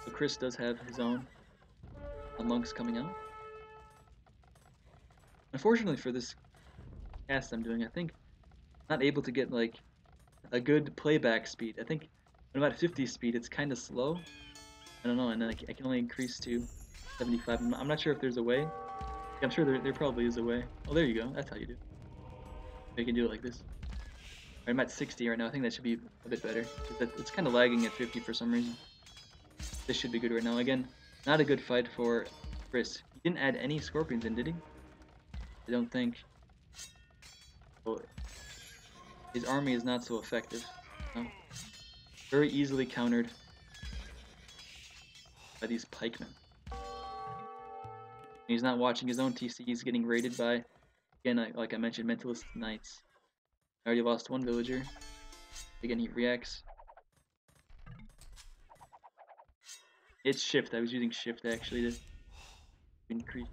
So Chris does have his own monks coming out. Unfortunately for this cast I'm doing, I think I'm not able to get like a good playback speed. I think when I'm at 50 speed, it's kind of slow. I don't know, and then I can only increase to 75. I'm not sure if there's a way. I'm sure there probably is a way. Oh, there you go. That's how you do it. You can do it like this. I'm at 60 right now. I think that should be a bit better. It's kind of lagging at 50 for some reason. This should be good right now. Again, not a good fight for Chris. He didn't add any scorpions in, did he? I don't think. Well, his army is not so effective. No. Very easily countered by these pikemen. He's not watching his own TC. He's getting raided by, again, like I mentioned, mentalist knights. I already lost one villager. Again, he reacts. It's shift. I was using shift actually to increase.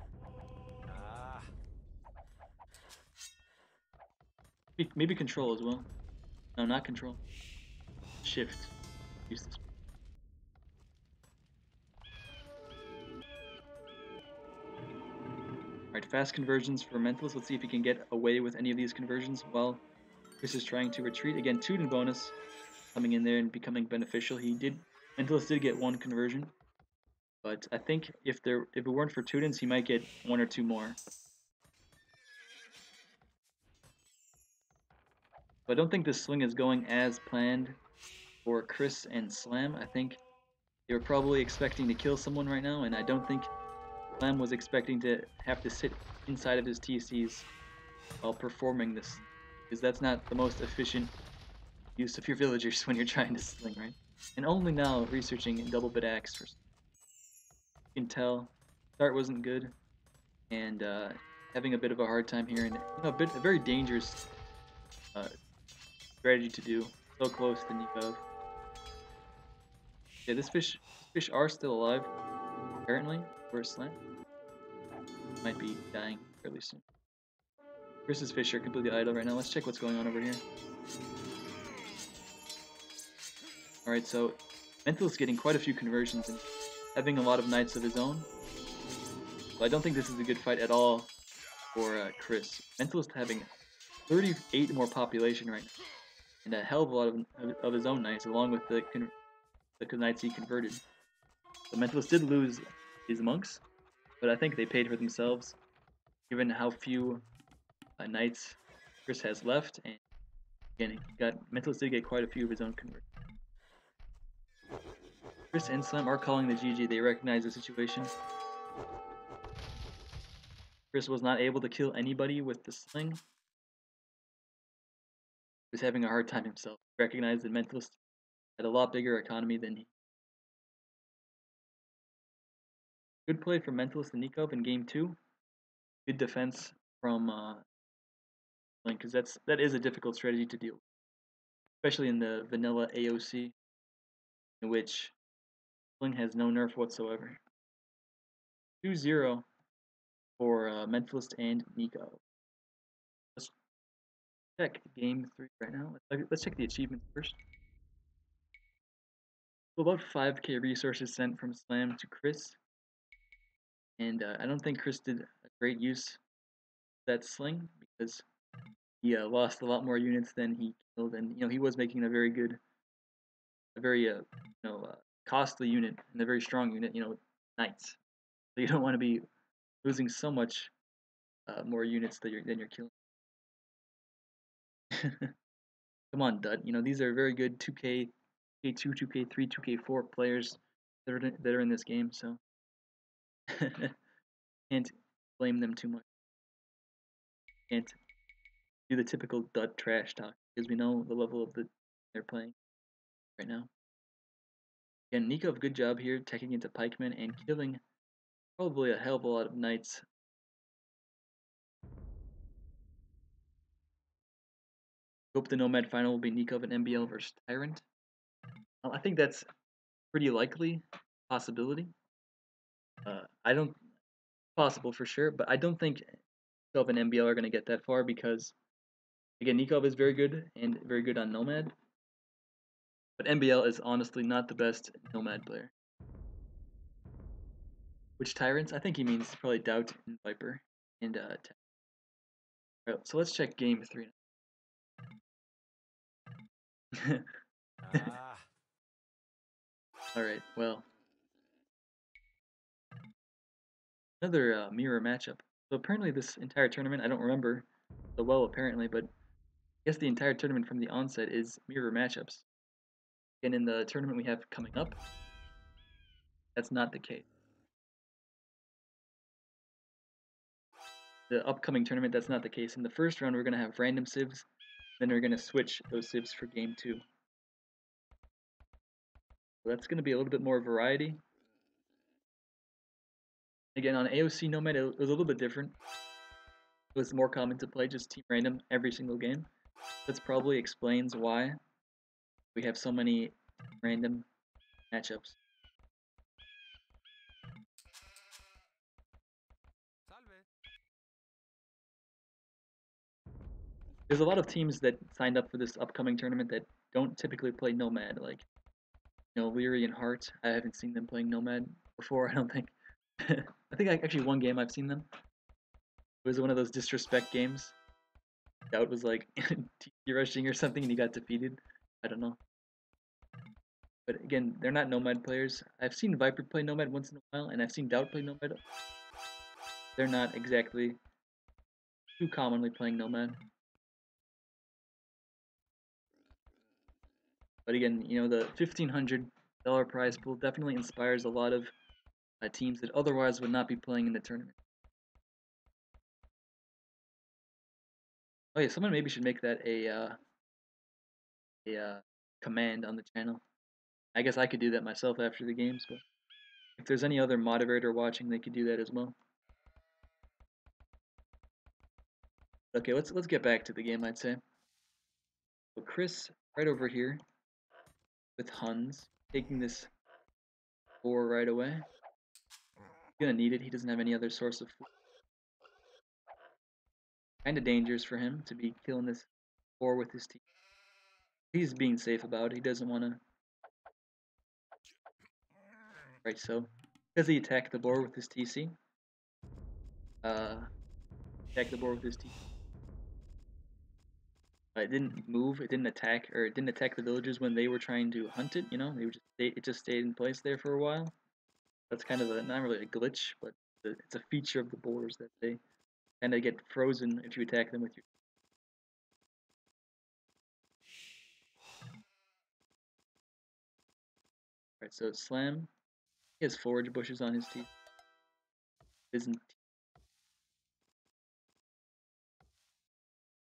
Maybe control as well. No, not control. Shift. Use this. Alright, fast conversions for Mentalist. Let's see if he can get away with any of these conversions while Chris is trying to retreat. Again, Tudor bonus coming in there and becoming beneficial. Mentalist did get one conversion, but I think if it weren't for Tudens, he might get one or two more. But I don't think this swing is going as planned for Chris and Slam. I think they were probably expecting to kill someone right now, and I don't think Slam was expecting to have to sit inside of his TCs while performing this, because that's not the most efficient use of your villagers when you're trying to sling, right? And only now researching double bit axe for, you can tell start wasn't good, and having a bit of a hard time here, and a very dangerous strategy to do. So close to Nicov. Yeah, this fish are still alive apparently. Where's Slam? Might be dying fairly soon. Chris's fish are completely idle right now. Let's check what's going on over here. Alright, so Mental's getting quite a few conversions and having a lot of knights of his own. So I don't think this is a good fight at all for Chris. Mental's having 38 more population right now, and a hell of a lot of his own knights, along with the knights he converted. So Mentalist did lose his monks, but I think they paid for themselves, given how few knights Chris has left, and again, Mentalist did get quite a few of his own conversions. Chris and Slam are calling the GG. They recognize the situation. Chris was not able to kill anybody with the sling. He was having a hard time himself. He recognized that Mentalist had a lot bigger economy than he. Good play from Mentalist and Nicov in game 2. Good defense from Sling, because that is a difficult strategy to deal with, especially in the vanilla AOC, in which Sling has no nerf whatsoever. 2-0 for Mentalist and Nicov. Let's check game 3 right now. Let's check the achievements first. So about 5k resources sent from Slam to Chris, and I don't think Chris did a great use of that sling, because he lost a lot more units than he killed, and he was making a very costly unit and a very strong unit, knights. So you don't want to be losing so much more units than you're killing. Come on, Dud. These are very good 2K, 2K2, 2K3, 2K4 players that are in this game, so can't blame them too much. Can't do the typical Dud trash talk, because we know the level of they're playing right now. Again, Nicov, good job here, teching into pikemen and killing probably a hell of a lot of knights. Hope the Nomad final will be Nicov and MBL versus Tyrant. I think that's pretty likely possibility. I don't possible for sure, but I don't think Nicov and MBL are going to get that far, because again, Nicov is very good and very good on Nomad, but MBL is honestly not the best Nomad player. Which Tyrants? I think he means probably Doubt and Viper and So let's check game 3. Alright, well. Another mirror matchup. So apparently this entire tournament, I don't remember so well apparently, but I guess the entire tournament from the onset is mirror matchups. And in the tournament we have coming up, that's not the case. The upcoming tournament, that's not the case. In the first round, we're going to have random civs, then we're going to switch those civs for game 2. So that's going to be a little bit more variety. Again, on AOC Nomad, it was a little bit different. It was more common to play just team random every single game. That probably explains why we have so many random matchups. There's a lot of teams that signed up for this upcoming tournament that don't typically play Nomad, like, you know, Leary and Hart. I haven't seen them playing Nomad before, I don't think. I think actually one game I've seen them. It was one of those disrespect games. Doubt was like TP rushing or something and he got defeated. I don't know. But again, they're not Nomad players. I've seen Viper play Nomad once in a while, and I've seen Doubt play Nomad. They're not exactly too commonly playing Nomad. But again, you know, the $1,500 prize pool definitely inspires a lot of teams that otherwise would not be playing in the tournament. Oh yeah, someone maybe should make that a command on the channel. I guess I could do that myself after the games, but if there's any other moderator watching, they could do that as well. Okay, let's get back to the game, I'd say. So Chris, right over here, with Huns, taking this 4 right away. He's gonna need it, he doesn't have any other source of food. Kinda dangerous for him to be killing this 4 with his team. He's being safe about it, he doesn't wanna... Right, so, because he attacked the board with his TC. Attack the board with his TC. It didn't move, it didn't attack, or it didn't attack the villagers when they were trying to hunt it, you know? It just stayed in place there for a while. That's kind of not really a glitch, but it's a feature of the boars that they kind of get frozen if you attack them with your... Right, so Slam, he has forage bushes on his teeth. Isn't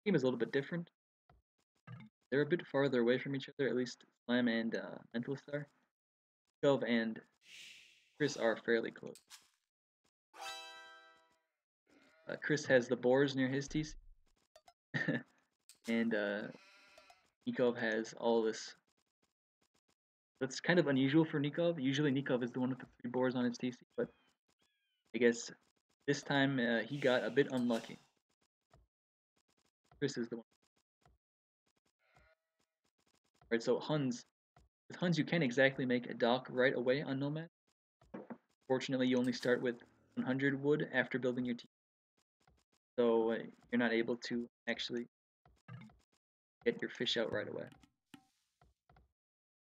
team is a little bit different. They're a bit farther away from each other, at least Slam and Mentalist are. Nicov and Chris are fairly close. Chris has the boars near his TC. And Nicov has all this. That's kind of unusual for Nicov. Usually Nicov is the one with the 3 boars on his TC, but I guess this time he got a bit unlucky. Chris is the one. Right, so Huns. With Huns you can't exactly make a dock right away on Nomad. Fortunately, you only start with 100 wood after building your TC. So you're not able to actually get your fish out right away.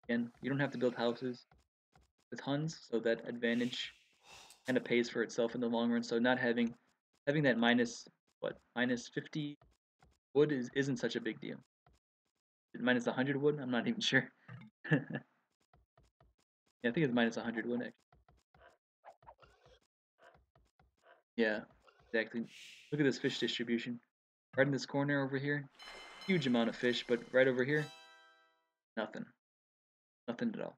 Again, you don't have to build houses with Huns, so that advantage kind of pays for itself in the long run. So not having that minus 50 wood isn't such a big deal. Minus 100 wood? I'm not even sure. Yeah, I think it's minus 100 wood actually. Yeah, exactly. Look at this fish distribution. Right in this corner over here, huge amount of fish, but right over here, nothing. Nothing at all.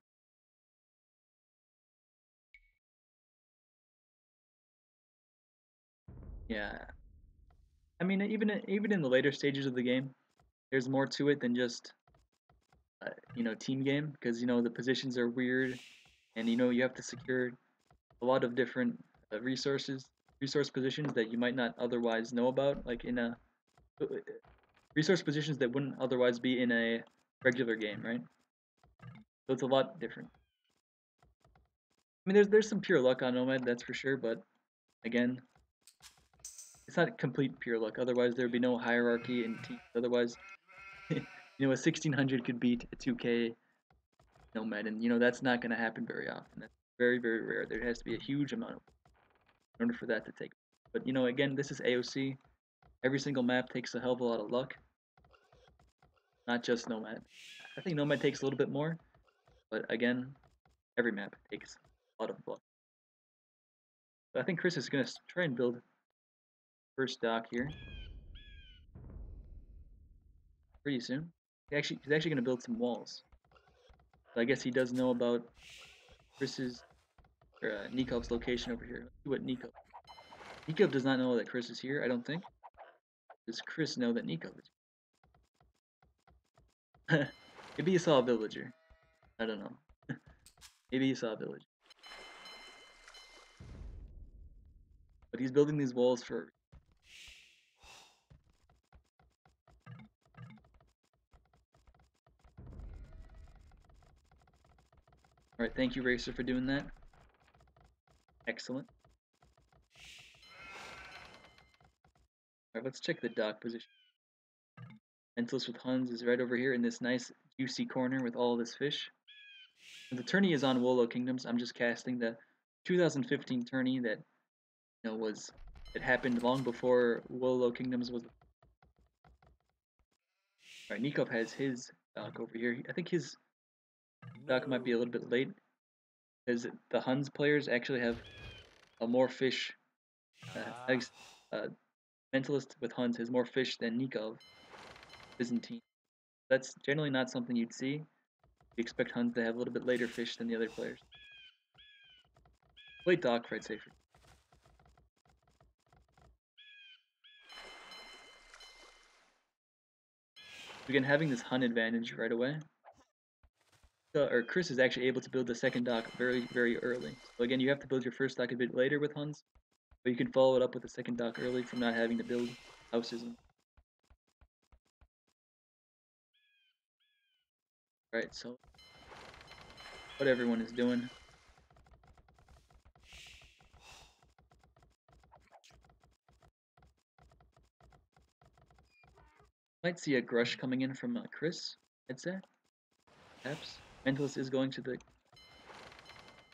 Yeah. I mean, even in the later stages of the game, there's more to it than just you know, team game, because you know the positions are weird, and you know you have to secure a lot of different resource positions that you might not otherwise know about, like in a resource positions that wouldn't otherwise be in a regular game, right? So it's a lot different. I mean, there's some pure luck on Nomad, that's for sure, but again, it's not complete pure luck. Otherwise, there would be no hierarchy in teams. Otherwise, you know, a 1600 could beat a 2K Nomad, and you know that's not going to happen very often. That's very, very rare. There has to be a huge amount of in order for that to take. But you know, again, this is AOC. Every single map takes a hell of a lot of luck, not just Nomad. I think Nomad takes a little bit more, but again, every map takes a lot of luck. But I think Chris is going to try and build first dock here pretty soon. He's actually going to build some walls. So I guess he does know about Chris's or Nikov's location over here. Let's see what Nicov does not know that Chris is here, I don't think. Does Chris know that Nicov is here? Maybe he saw a villager. I don't know. Maybe he saw a villager. But he's building these walls for... Alright, thank you, Racer, for doing that. Excellent. Alright, let's check the dock position. Mentalist with Huns is right over here in this nice juicy corner with all this fish. The tourney is on Wolo Kingdoms. I'm just casting the 2015 tourney that it happened long before Wolo Kingdoms was. Alright, Nicov has his dock over here. I think his dock might be a little bit late because the Huns players actually have more fish. Mentalist with Huns has more fish than Nicov Byzantine. That's generally not something you'd see. You expect Huns to have a little bit later fish than the other players. Late dock, I'd say. Again, having this Hun advantage right away. Or Chris is actually able to build the second dock very, very early. So again, you have to build your first dock a bit later with Huns, but you can follow it up with the second dock early from not having to build houses. Alright, so what everyone is doing. Might see a Grush coming in from Chris, I'd say. Perhaps. Mentalist is going to the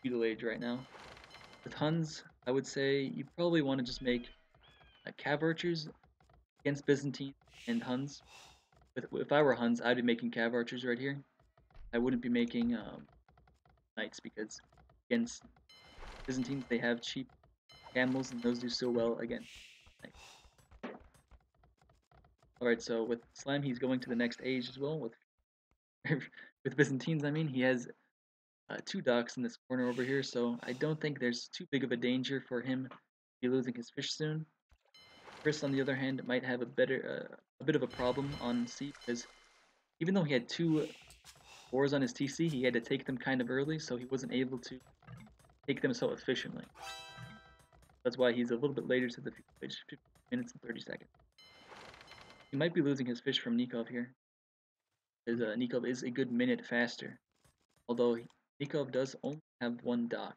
feudal age right now. With Huns, I would say you probably want to just make cav archers against Byzantine and Huns. If I were Huns, I'd be making cav archers right here. I wouldn't be making knights because against Byzantines they have cheap camels and those do so well against knights. Alright, so with Slam he's going to the next age as well. With Byzantines, I mean, he has 2 docks in this corner over here, so I don't think there's too big of a danger for him to be losing his fish soon. Chris, on the other hand, might have a bit of a problem on C because even though he had 2 wars on his TC, he had to take them kind of early, so he wasn't able to take them so efficiently. That's why he's a little bit later to the 15 minutes and 30 seconds. He might be losing his fish from Nicov here, because Nicov is a good minute faster. Although Nicov does only have 1 dock.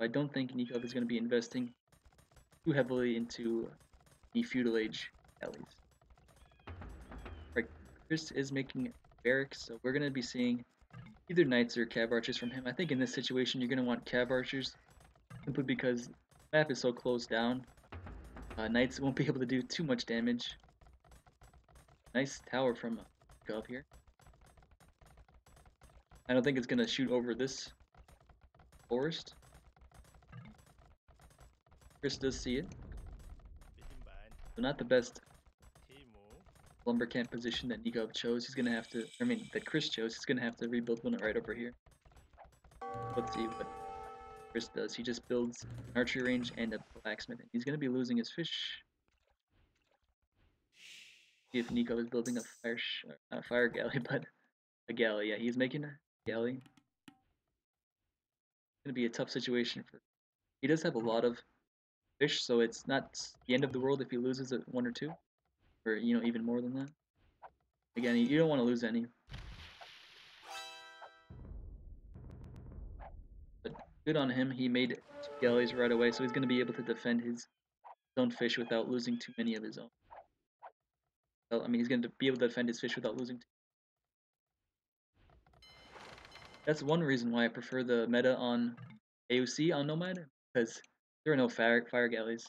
I don't think Nicov is going to be investing too heavily into the feudal age galleys. Right, Chris is making barracks, so we're going to be seeing either knights or cav archers from him. I think in this situation you're going to want cav archers simply because the map is so closed down. Knights won't be able to do too much damage. Nice tower from Gov here. I don't think it's going to shoot over this forest. Chris does see it. So not the best lumber camp position that Nicov chose. He's gonna have to, that Chris chose. He's gonna have to rebuild one right over here. Let's see what Chris does. He just builds an archery range and a blacksmith. He's gonna be losing his fish. See if Nicov is building a fire galley, but a galley. Yeah, he's making a galley. It's gonna be a tough situation for. He does have a lot of fish, so it's not the end of the world if he loses at 1 or 2. Or, even more than that. Again, you don't want to lose any. But good on him, he made 2 galleys right away, so he's going to be able to defend his own fish without losing too many of his own. Well, I mean, he's going to be able to defend his fish without losing. That's one reason why I prefer the meta on AOC on Nomad, because there are no fire galleys.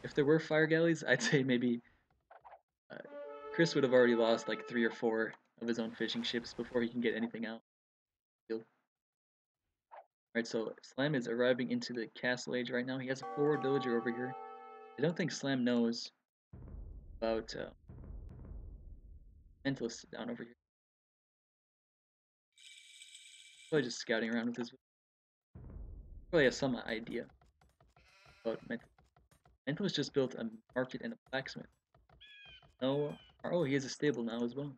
If there were fire galleys, I'd say maybe Chris would have already lost like 3 or 4 of his own fishing ships before he can get anything out. Alright, so Slam is arriving into the castle age right now. He has a forward villager over here. I don't think Slam knows about mentalist down over here. Probably just scouting around with his. Probably has some idea about mentalist. Mentalist just built a market and a blacksmith. No, oh, he has a stable now as well.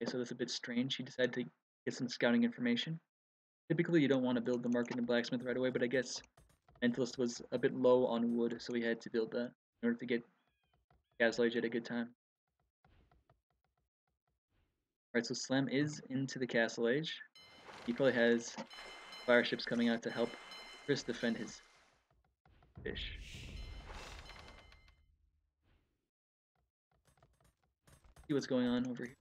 Okay, so that's a bit strange. He decided to get some scouting information. Typically, you don't want to build the market and blacksmith right away, but I guess mentalist was a bit low on wood, so he had to build that in order to get castle age at a good time. Alright, so Slam is into the castle age. He probably has fire ships coming out to help Chris defend his fish. See what's going on over here.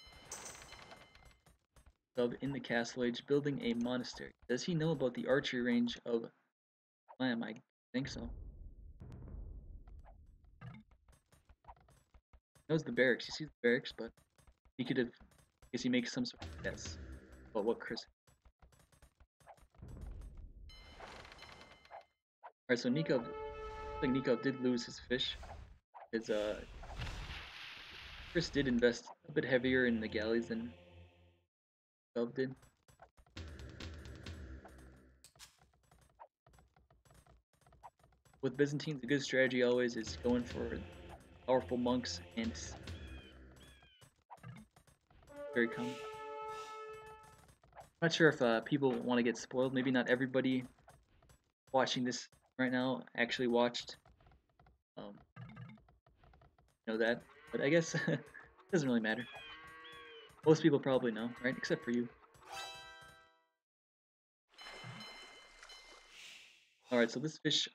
Sub in the castle age, building a monastery. Does he know about the archery range of Slam? I think so. He knows the barracks. He sees the barracks, but he could have. I guess he makes some sort of guess about what Chris. Alright, so Nicov. I think Nicov did lose his fish. His Chris did invest a bit heavier in the galleys than Nicov did. With Byzantines, a good strategy always is going for powerful monks and very common. I'm not sure if people want to get spoiled. Maybe not everybody watching this right now actually watched that, but I guess it doesn't really matter. Most people probably know, right? Except for you. Alright, so this fish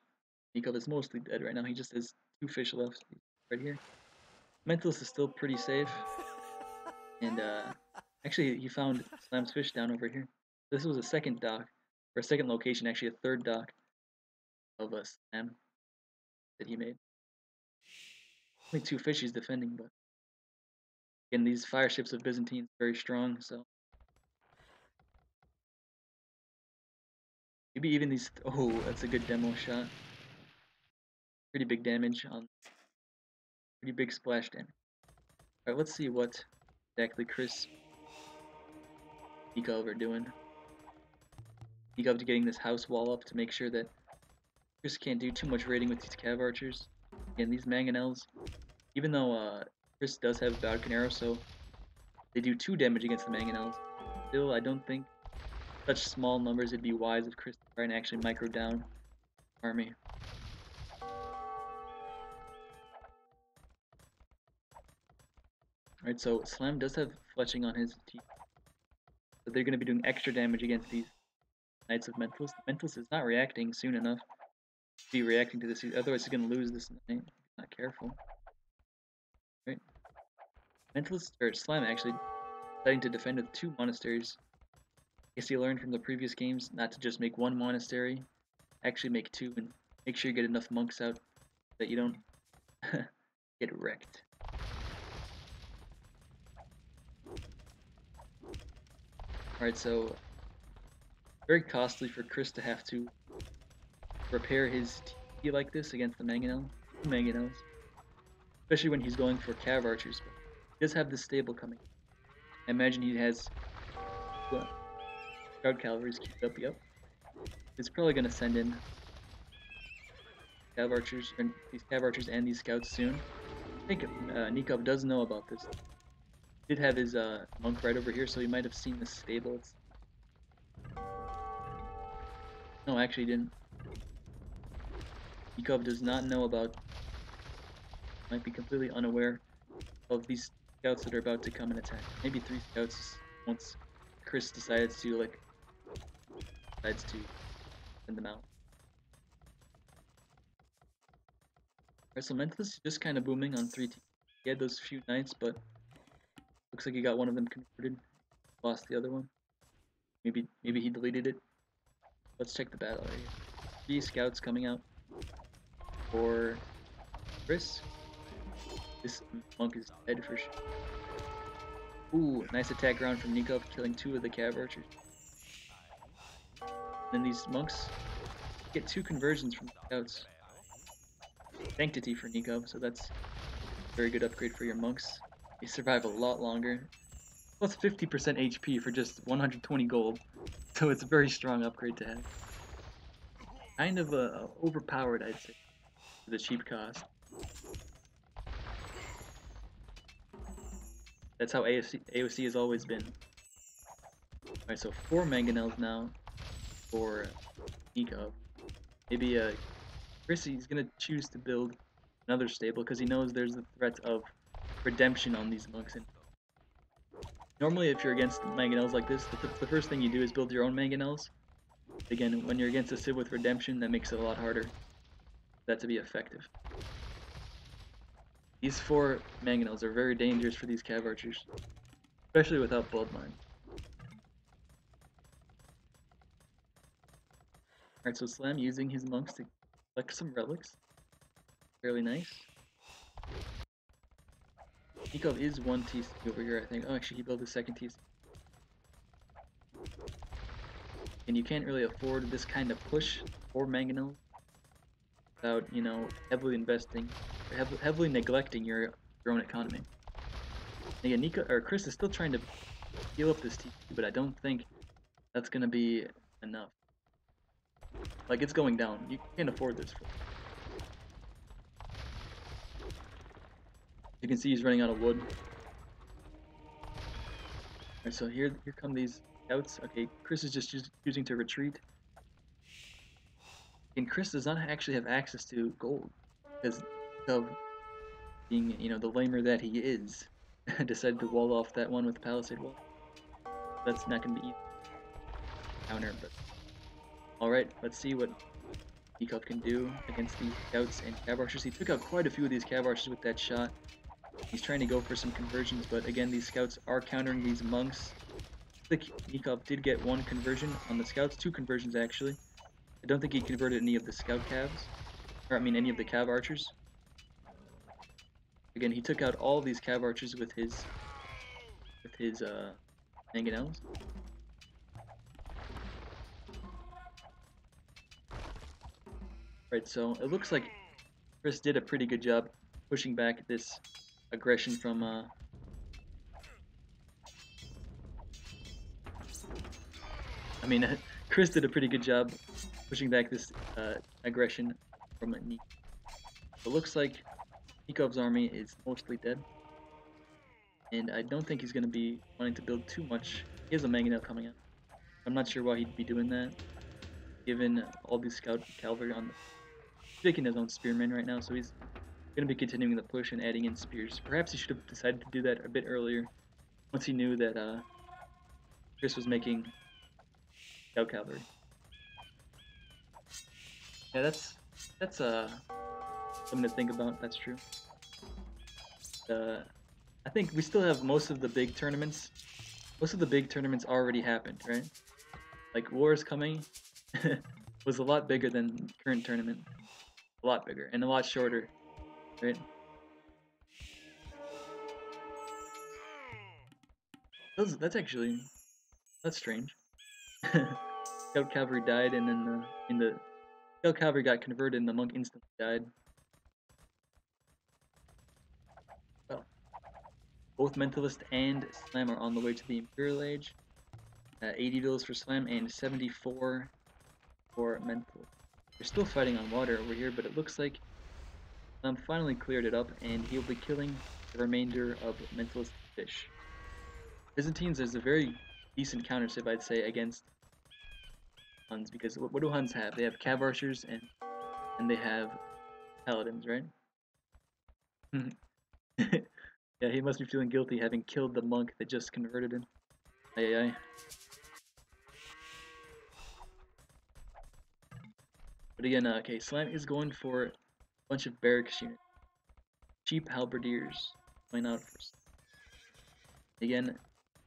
Nicov is mostly dead right now. He just has 2 fish left right here. Mentalist is still pretty safe. And actually he found Slam's fish down over here. This was a second dock, or a second location, actually a third dock of a Slam that he made. Only 2 fish he's defending, but again, these fire ships of Byzantine are very strong, so maybe even these. Oh, that's a good demo shot. Pretty big damage on. Pretty big splash damage. Alright, let's see what exactly Chris Nicov are doing. Nikov's getting this house wall up to make sure that Chris can't do too much raiding with these cav archers. And these mangonels, even though Chris does have Balkan arrow, so they do 2 damage against the mangonels. Still, I don't think such small numbers it'd be wise if Chris try and actually micro down army. Alright, so Slam does have fletching on his teeth, so they're going to be doing extra damage against these Knights of Mentalist. Mentalist is not reacting soon enough to be reacting to this, otherwise he's going to lose this knight. Not careful. Right. Mentalist, or Slam actually deciding to defend with 2 monasteries. I guess he learned from the previous games not to just make 1 monastery, actually make 2, and make sure you get enough monks out that you don't get wrecked. Alright, so very costly for Chris to have to repair his TP like this against the mangonels, especially when he's going for cav archers. But he does have this stable coming. I imagine he has guard cavalry's queued up. Yep, he's probably gonna send in cav archers, and these cav archers and these scouts soon. I think Nicov does know about this. He did have his monk right over here, so he might have seen the stable. No, actually he didn't. Nicov does not know about, might be completely unaware of these scouts that are about to come and attack. Maybe 3 scouts once Chris decides to send them out. Alright, so mentalist is just kind of booming on 3 teams. He had those few knights, but looks like he got one of them converted. Lost the other one. Maybe he deleted it. Let's check the battle area. 3 scouts coming out for Chris. This monk is dead for sure. Ooh, nice attack round from Nicov, killing 2 of the cav archers. Then these monks get 2 conversions from the scouts. Sanctity for Nicov, so that's a very good upgrade for your monks. They survive a lot longer. Plus 50% HP for just 120 gold, so it's a very strong upgrade to have. Kind of overpowered, I'd say, for the cheap cost. That's how AOC has always been. Alright, so 4 mangonels now for Nicov. Maybe Chris is gonna choose to build another stable because he knows there's the threat of redemption on these monks. And normally, if you're against mangonels like this, the first thing you do is build your own mangonels. Again, when you're against a civ with redemption, that makes it a lot harder for that to be effective. These 4 mangonels are very dangerous for these cav archers, especially without bloodline. Alright, so Slam using his monks to collect some relics. Fairly nice. Nicov is 1 TC over here, I think. Oh, actually, he built a 2nd TC. And you can't really afford this kind of push for mangonels without, you know, heavily investing, or heavily neglecting your own economy. And again, Chris is still trying to heal up this TC, but I don't think that's gonna be enough. Like, it's going down. You can't afford this. You can see he's running out of wood. Alright, so here come these scouts. Okay, Chris is just choosing to retreat. And Chris does not actually have access to gold because of being, you know, the lamer that he is, decided to wall off that one with Palisade Wall. That's not going to be easy to counter, but alright, let's see what Nicov can do against these scouts and cav archers. He took out quite a few of these cav archers with that shot. He's trying to go for some conversions, but again, these scouts are countering these monks. I think Nicov did get 1 conversion on the scouts, 2 conversions actually. I don't think he converted any of the scout calves, or I mean any of the cav archers. Again, he took out all of these cav archers with his mangonels. Right, so it looks like Chris did a pretty good job pushing back this aggression from Chris did a pretty good job pushing back this aggression from Nicov. It looks like Nikov's army is mostly dead, and I don't think he's going to be wanting to build too much. He has a mangonel coming out. I'm not sure why he'd be doing that, given all these scout cavalry on the taking his own spearmen right now, so he's going to be continuing the push and adding in spears. Perhaps he should have decided to do that a bit earlier, once he knew that Chris was making scout cavalry. Yeah, that's something to think about. That's true. I think we still have most of the big tournaments. Most of the big tournaments already happened, right? Like War is Coming was a lot bigger than the current tournament. A lot bigger and a lot shorter, right? That's strange. Scout Cavalry died, and then the Scout Cavalry got converted, and the monk instantly died. Well, both Mentalist and Slam are on the way to the Imperial Age. 80 villas for Slam and 74 for Mentalist. They're still fighting on water over here, but it looks like Slam finally cleared it up, and he'll be killing the remainder of Mentalist fish. Byzantines is a very decent counter civ, I'd say, against Huns, because what do Huns have? They have cav archers and they have paladins, right? Yeah, he must be feeling guilty having killed the monk that just converted him. Aye aye. But again, okay, Slam is going for a bunch of barracks units. cheap halberdiers playing out first. Again,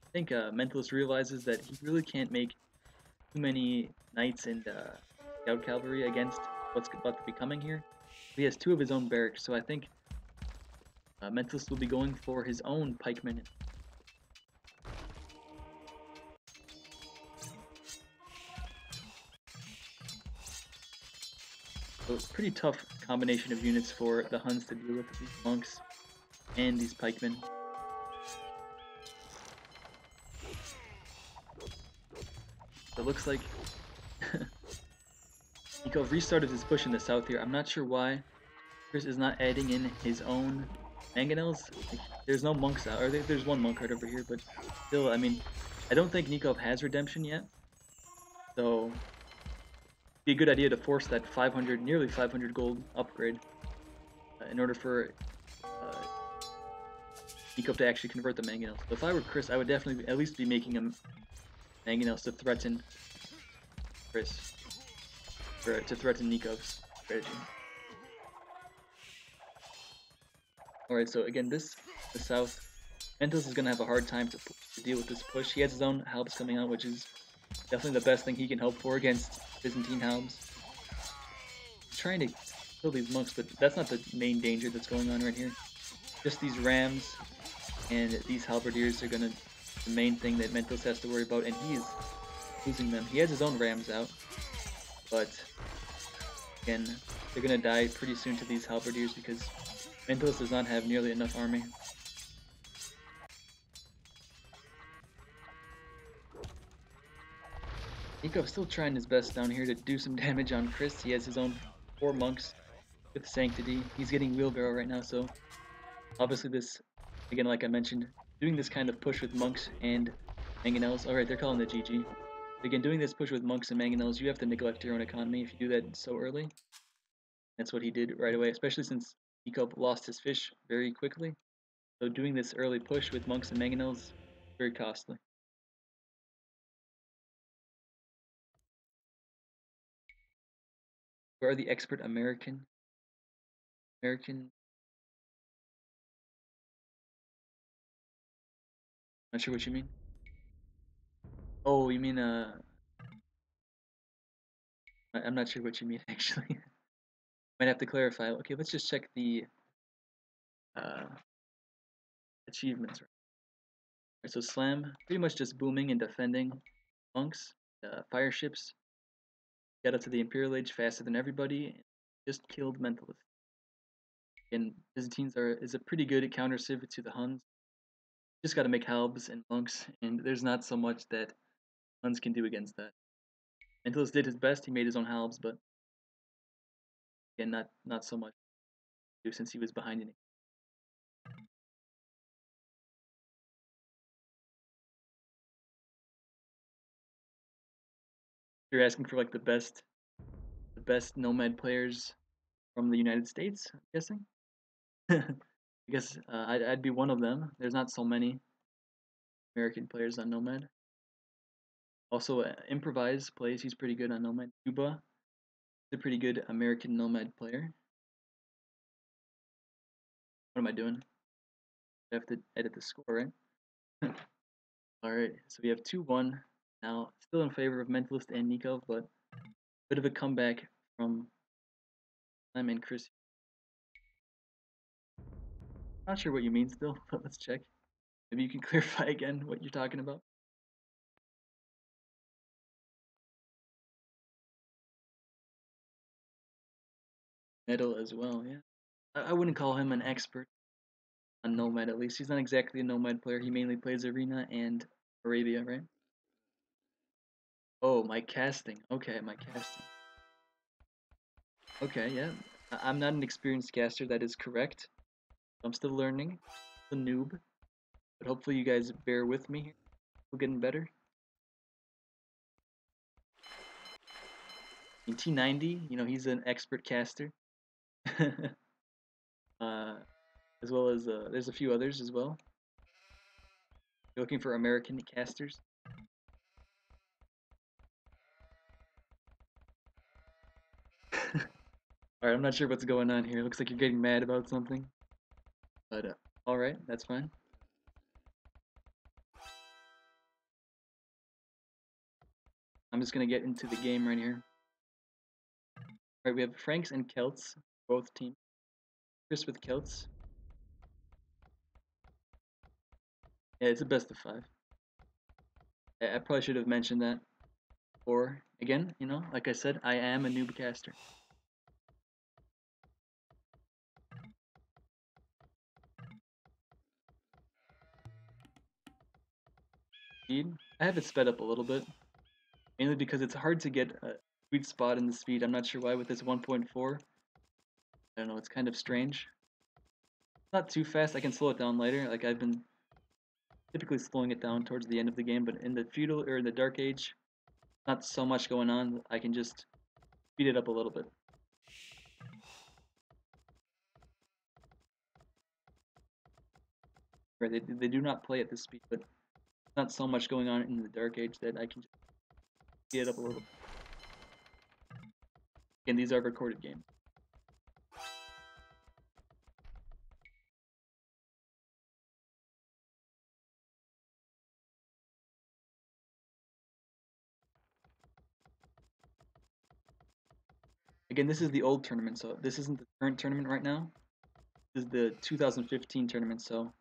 I think Mentalist realizes that he really can't make too many knights and scout cavalry against what's about to be coming here. He has 2 of his own barracks, so I think Mentalist will be going for his own pikemen. So pretty tough combination of units for the Huns to deal with, these monks and these pikemen. So it looks like Nicov restarted his push in the south here. I'm not sure why Chris is not adding in his own mangonels. Like, there's no monks out, or there's one monk right over here, but still, I mean, I don't think Nicov has redemption yet, so it'd be a good idea to force that 500, nearly 500 gold upgrade in order for Nicov to actually convert the mangonels. So if I were Chris, I would definitely at least be making him mangonels to threaten Chris, or to threaten Nikov's strategy. Alright, so again, the south, Mentos is going to have a hard time to deal with this push. He has his own halbs coming out, which is definitely the best thing he can hope for against Byzantine halbs. He's trying to kill these monks, but that's not the main danger that's going on right here. Just these rams and these halberdiers are going to the main thing that Mentos has to worry about, and he is losing them. He has his own rams out, but again, they're going to die pretty soon to these halberdiers because Mentos does not have nearly enough army. Nikov's still trying his best down here to do some damage on Chris. He has his own 4 monks with Sanctity. He's getting Wheelbarrow right now, so obviously this, again, like I mentioned, doing this kind of push with monks and mangonels. Alright, they're calling the GG. Again, doing this push with monks and mangonels, you have to neglect your own economy if you do that so early. That's what he did right away, especially since Nikov lost his fish very quickly. So doing this early push with monks and mangonels, very costly. Where are the expert American? Not sure what you mean. Oh, you mean I'm not sure what you mean actually. Might have to clarify. Okay, let's just check the uh, achievements. Right, so Slam, pretty much just booming and defending monks, fire ships, got up to the Imperial Age faster than everybody, just killed Mentalists. And Byzantines is a pretty good counter civ to the Huns. Just got to make halbs and monks, and there's not so much that Huns can do against that. Mentalist did his best. He made his own halbs, but again, not so much to do since he was behind in it. You're asking for like the best Nomad players from the United States, I'm guessing. I guess I'd be one of them. There's not so many American players on Nomad. Also, Improvise plays. He's pretty good on Nomad. Cuba, he's a pretty good American Nomad player. What am I doing? I have to edit the score, right? Alright, so we have 2-1 now. Still in favor of Mentalist and Nicov, but a bit of a comeback from Slam and Chris. Not sure what you mean still, but let's check. Maybe you can clarify again what you're talking about. Metal as well, yeah. I wouldn't call him an expert on Nomad at least. He's not exactly a Nomad player. He mainly plays Arena and Arabia, right? Oh, my casting. Okay, my casting. Okay, yeah. I'm not an experienced caster, that is correct. I'm still learning. A noob. But hopefully you guys bear with me. We're getting better. In T90, you know, he's an expert caster. As well as there's a few others as well. You're looking for American casters. Alright, I'm not sure what's going on here. Looks like you're getting mad about something. But alright, that's fine. I'm just gonna get into the game right here. Alright, we have Franks and Celts, both teams. Chris with Celts. Yeah, it's a best of 5. I probably should have mentioned that. Or, again, you know, like I said, I am a noob caster. Speed, I have it sped up a little bit. Mainly because it's hard to get a sweet spot in the speed. I'm not sure why with this 1.4. I don't know, it's kind of strange. Not too fast, I can slow it down later. Like I've been typically slowing it down towards the end of the game, but in the feudal or the dark age, not so much going on. I can just speed it up a little bit. Right, they do not play at this speed, but not so much going on in the dark age that I can just speed it up a little bit. Again, these are recorded games. Again, this is the old tournament, so this isn't the current tournament right now. This is the 2015 tournament, so...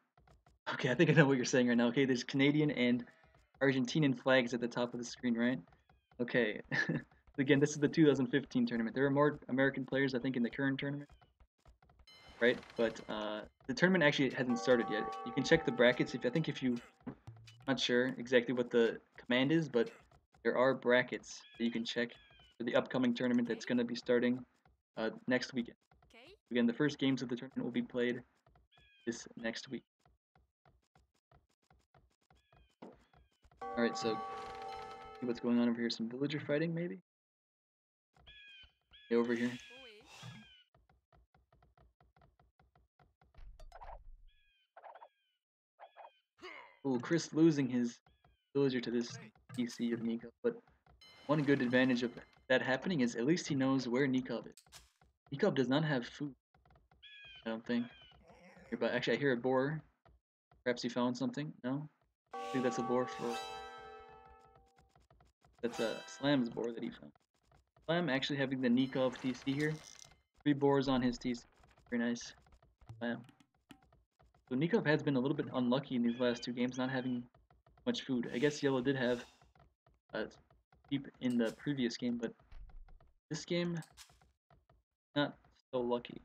Okay, I think I know what you're saying right now. Okay, there's Canadian and Argentinian flags at the top of the screen, right? Okay. Again, this is the 2015 tournament. There are more American players, I think, in the current tournament, right? But the tournament actually hasn't started yet. You can check the brackets. If you not sure exactly what the command is, but there are brackets that you can check for the upcoming tournament that's going to be starting next weekend. Again, the first games of the tournament will be played this next week. Alright, so see what's going on over here. Some villager fighting, maybe? Okay, over here. Oh, Chris losing his villager to this PC of Nicov, but one good advantage of that happening is at least he knows where Nicov is. Nicov does not have food, I don't think. But actually, I hear a boar. Perhaps he found something? No? I think that's a boar for... That's a Slam's boar that he found. Slam actually having the Nicov TC here. 3 boars on his TC. Very nice. Slam. So Nicov has been a little bit unlucky in these last 2 games, not having much food. I guess Yellow did have sheep in the previous game, but this game, not so lucky.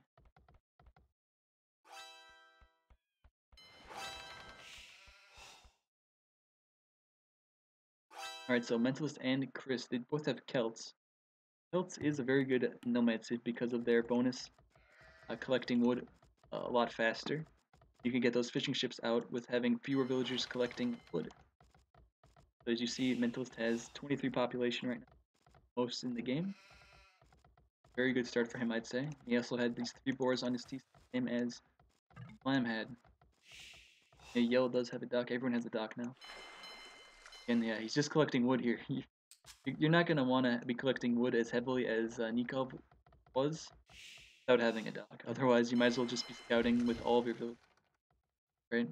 Alright, so Mentalist and Chris, they both have Celts. Celts is a very good nomad civ because of their bonus collecting wood a lot faster. You can get those fishing ships out with having fewer villagers collecting wood. So as you see, Mentalist has 23 population right now, most in the game. Very good start for him, I'd say. He also had these 3 boars on his team, same as Slam had. Yeah, Yellow does have a dock. Everyone has a dock now. And yeah, he's just collecting wood here. You're not going to want to be collecting wood as heavily as Nicov was without having a dock. Otherwise, you might as well just be scouting with all of your villagers. Right?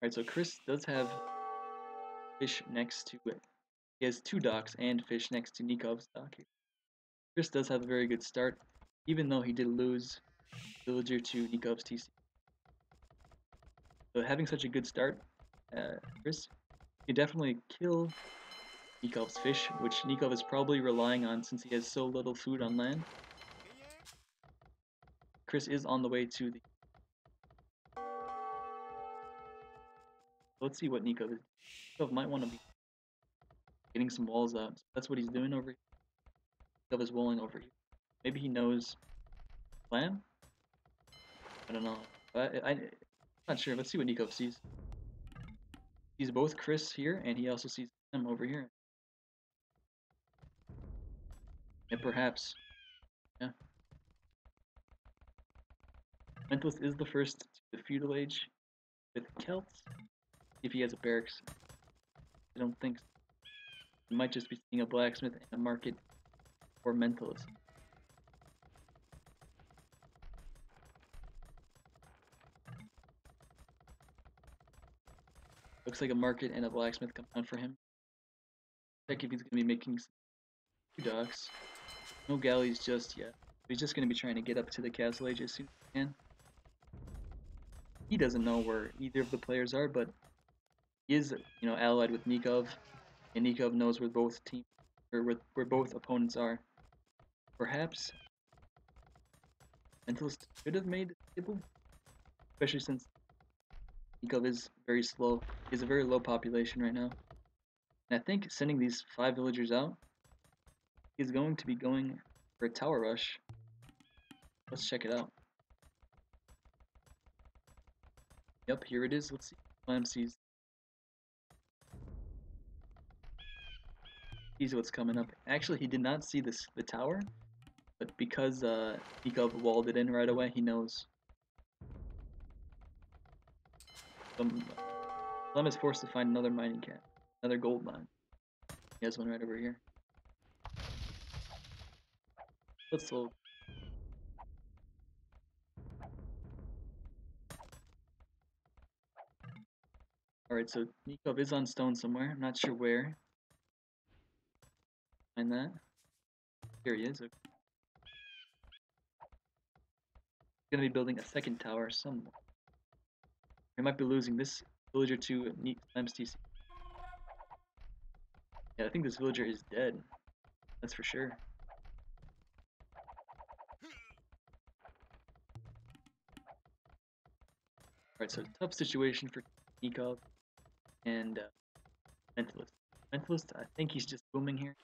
Alright, so Chris does have fish next to it. He has 2 docks and fish next to Nikov's dock here. Chris does have a very good start, even though he did lose villager to Nikov's TC. So having such a good start, Chris, you can definitely kill Nikov's fish, which Nicov is probably relying on since he has so little food on land. Chris is on the way to the... Let's see what Nicov is. Nicov might want to be getting some walls out. So that's what he's doing over here. Nicov is walling over here. Maybe he knows plan? I don't know. I'm not sure. Let's see what Nicov sees. He's both Chris here, and he also sees him over here. Yeah, perhaps. Yeah. Mentalist is the first to the feudal age with Celts. If he has a barracks. I don't think so. He might just be seeing a blacksmith and a market for Mentalist. Looks like a market and a blacksmith come down for him. Check if he's gonna be making two docks. No galleys just yet. He's just gonna be trying to get up to the castle age as soon as he can. He doesn't know where either of the players are, but he is, allied with Nicov, and Nicov knows where both teams or where both opponents are. Perhaps Mentalist should have made a stable, especially since Nicov is very slow. He has a very low population right now. And I think sending these 5 villagers out is going to be going for a tower rush. Let's check it out. Yep, here it is. Let's see. Slam sees what's coming up. Actually, he did not see the tower, but because Nicov walled it in right away, he knows. Slam is forced to find another mining camp, another gold mine. He has one right over here. Let's load. Alright, so Nicov is on stone somewhere. I'm not sure where. Find that. Here he is. Okay. He's gonna be building a second tower somewhere. We might be losing this villager to Slam's TC. Yeah, I think this villager is dead. That's for sure. Alright, so tough situation for Nicov and Mentalist. Mentalist, I think he's just booming here.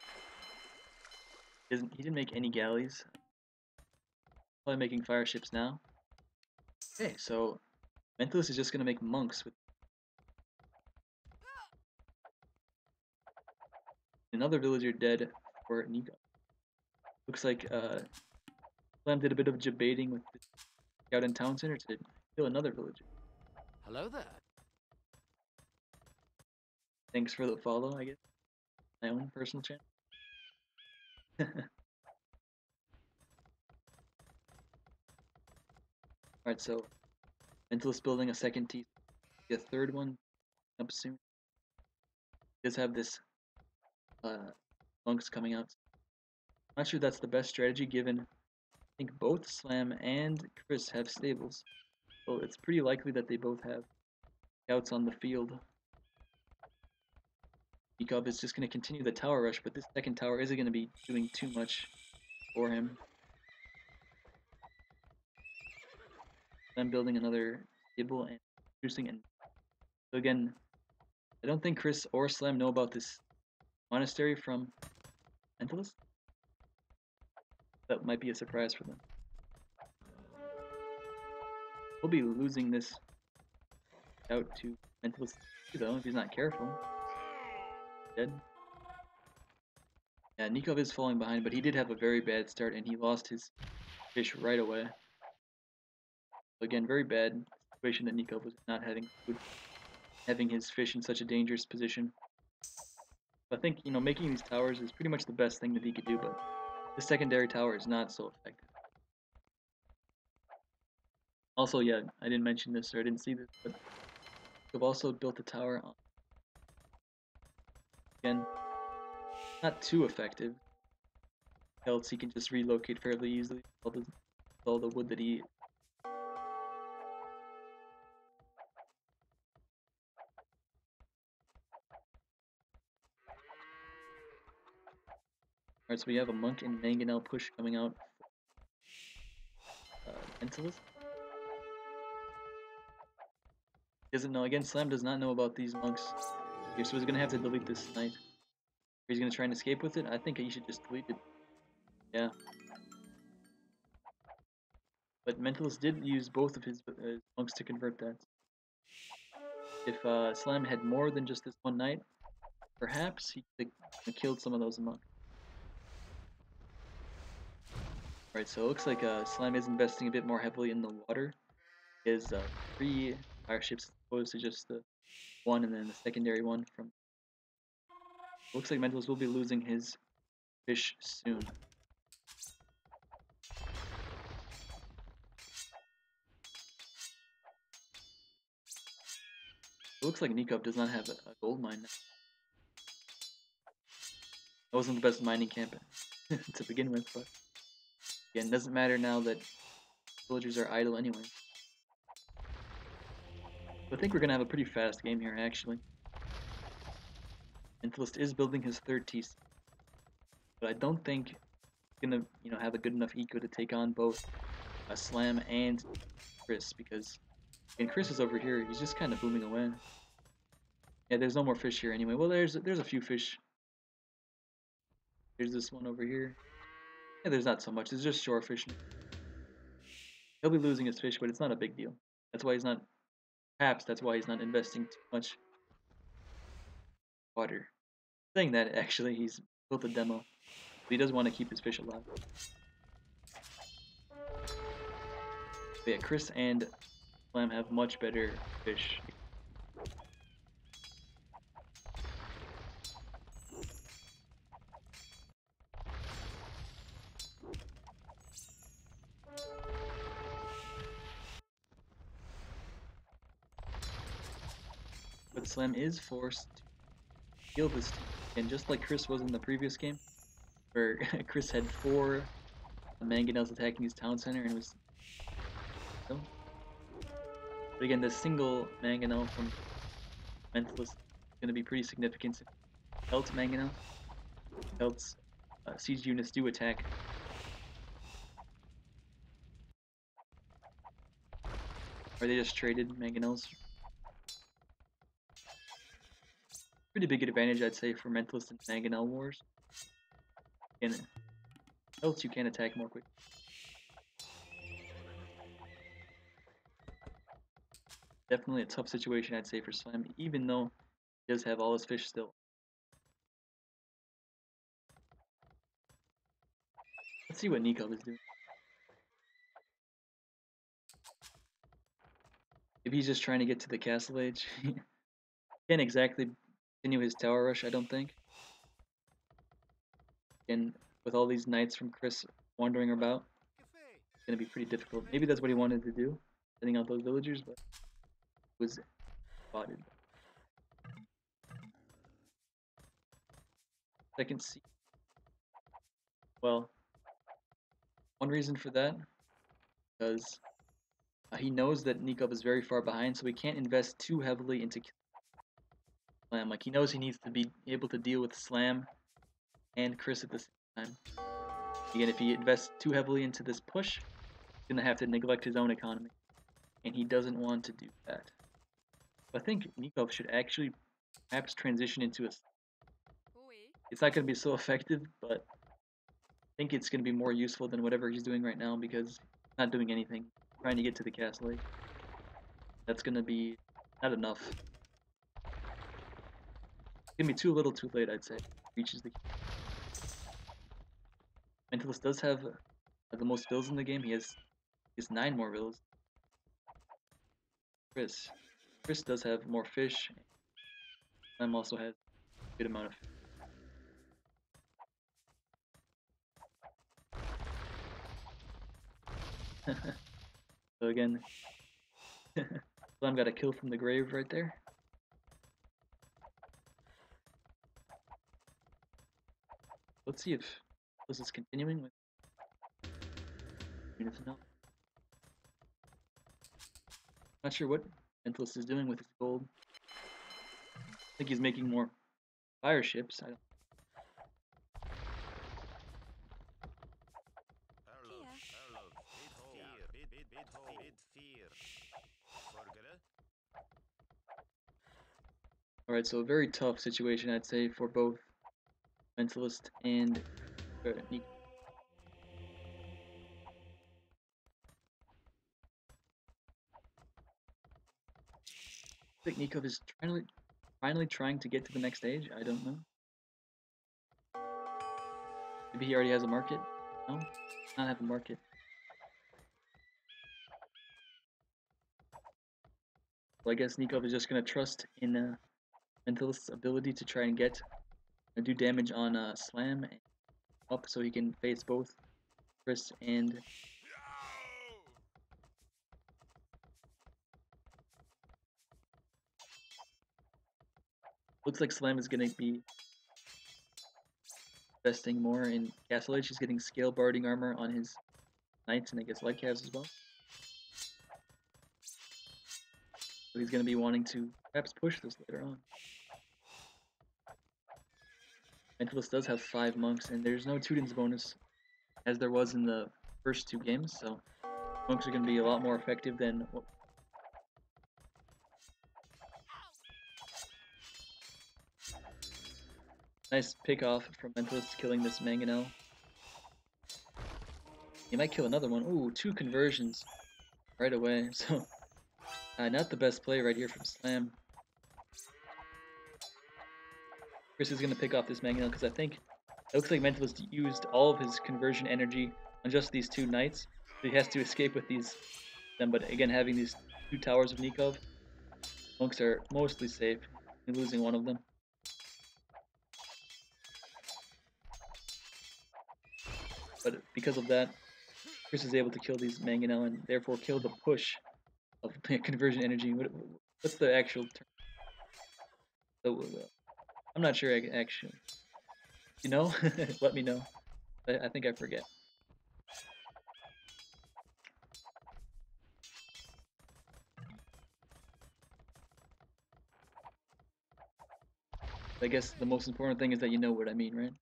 He didn't make any galleys. Probably making fire ships now. Okay, so Mentalist is just gonna make monks with another villager dead for Nicov. Looks like Slam did a bit of debating with the scout in town center to kill another villager. Hello there. Thanks for the follow, I guess. My own personal channel. Alright, so Mentalist building a second T, a third one up soon. He does have this monks coming out. Not sure that's the best strategy given I think both Slam and Chris have stables. So it's pretty likely that they both have scouts on the field. Nicov is just going to continue the tower rush, but this second tower isn't going to be doing too much for him. I'm building another stable and producing. And so again, I don't think Chris or Slam know about this monastery from Mentalist. That might be a surprise for them. We'll be losing this out to Mentalist though if he's not careful. Dead. Yeah, Nicov is falling behind, but he did have a very bad start and he lost his fish right away. So again, very bad situation that Nicov was not having his fish in such a dangerous position. I think, making these towers is pretty much the best thing that he could do, but the secondary tower is not so effective. Also, yeah, I didn't mention this or I didn't see this, but I've also built a tower on. Again, not too effective. Else he can just relocate fairly easily with all the wood that he. Alright, so we have a monk and mangonel push coming out. Mentalist. Doesn't know. Again, Slam does not know about these monks. Okay, so he's gonna have to delete this tonight. He's gonna try and escape with it. I think he should just delete it. Yeah. But Mentalist did use both of his monks to convert that. If Slam had more than just this one knight, perhaps he could have killed some of those monks. Alright, so it looks like Slam is investing a bit more heavily in the water. He has 3 fire ships as opposed to just the one and then the secondary one from. Looks like Mentalist will be losing his fish soon. looks like Nicov does not have a gold mine now. That wasn't the best mining camp to begin with, but again, it doesn't matter now that villagers are idle anyway. So I think we're gonna have a pretty fast game here, actually. Mentalist is building his third TC, but I don't think he's gonna, have a good enough eco to take on both Slam and Chris, because again, Chris is over here. He's just kind of booming away. Yeah, there's no more fish here anyway. Well, there's a few fish. There's this one over here. Yeah, there's not so much. There's just shore fish. He'll be losing his fish, but it's not a big deal. That's why he's not. Perhaps that's why he's not investing too much water. Saying that, actually, he's built a demo. But he does want to keep his fish alive. But yeah, Chris and Slam have much better fish. But Slam is forced to heal this team. And just like Chris was in the previous game, where Chris had 4 mangonels attacking his town center and was. But again, the single mangonel from Mentalist is going to be pretty significant. Health mangonel. Health's siege units do attack. Or they just traded mangonels. Pretty big advantage, I'd say, for Mentalist and mangonel wars. And else you can attack more quickly. Definitely a tough situation, I'd say, for Slam, even though he does have all his fish still. Let's see what Nicov is doing. If he's just trying to get to the castle age. Can't exactly continue his tower rush, I don't think. And with all these knights from Chris wandering about, it's going to be pretty difficult. Maybe that's what he wanted to do, sending out those villagers, but it was spotted. Second C. Well, one reason for that, because he knows that Nicov is very far behind, so he can't invest too heavily into Slam. Like, he knows he needs to be able to deal with Slam and Chris at the same time. Again, if he invests too heavily into this push, he's going to have to neglect his own economy. And he doesn't want to do that. I think Nicov should actually perhaps transition into a... It's not going to be so effective, but I think it's going to be more useful than whatever he's doing right now, because he's not doing anything. Trying to get to the castle age. That's going to be not enough. It's going to be too little too late, I'd say. Reaches the... Mentalist does have the most villas in the game. He has 9 more villas. Chris does have more fish. Slam also has a good amount of fish. So again, Slam got a kill from the grave right there. Let's see if this is continuing with units. No. Not sure what Mentalist is doing with his gold. I think he's making more fire ships. I don't. Alright, so a very tough situation, I'd say, for both Mentalist and Nicov. I think Nicov is finally trying to get to the next stage. I don't know. Maybe he already has a market? No? Not have a market. Well, I guess Nicov is just going to trust in Mentalist's ability to try and do damage on Slam and up so he can face both Chris and Looks like Slam is going to be investing more in Castle Age. He's getting scale barding armor on his knights and I guess light calves as well. So he's going to be wanting to perhaps push this later on. Mentalist does have 5 monks, and there's no Tudens bonus as there was in the first 2 games, so monks are going to be a lot more effective than... Nice pick off from Mentalist killing this Mangonel. He might kill another one. Ooh, 2 conversions right away, so not the best play right here from Slam. Chris is going to pick off this Mangonel because I think it looks like Mentalist used all of his conversion energy on just these 2 knights. So he has to escape with them, but again, having these 2 towers of Nicov, monks are mostly safe in losing one of them. But because of that, Chris is able to kill these Mangonel and therefore kill the push of conversion energy. What's the actual term? I'm not sure actually. You know? Let me know. I think I forget. I guess the most important thing is that you know what I mean, right?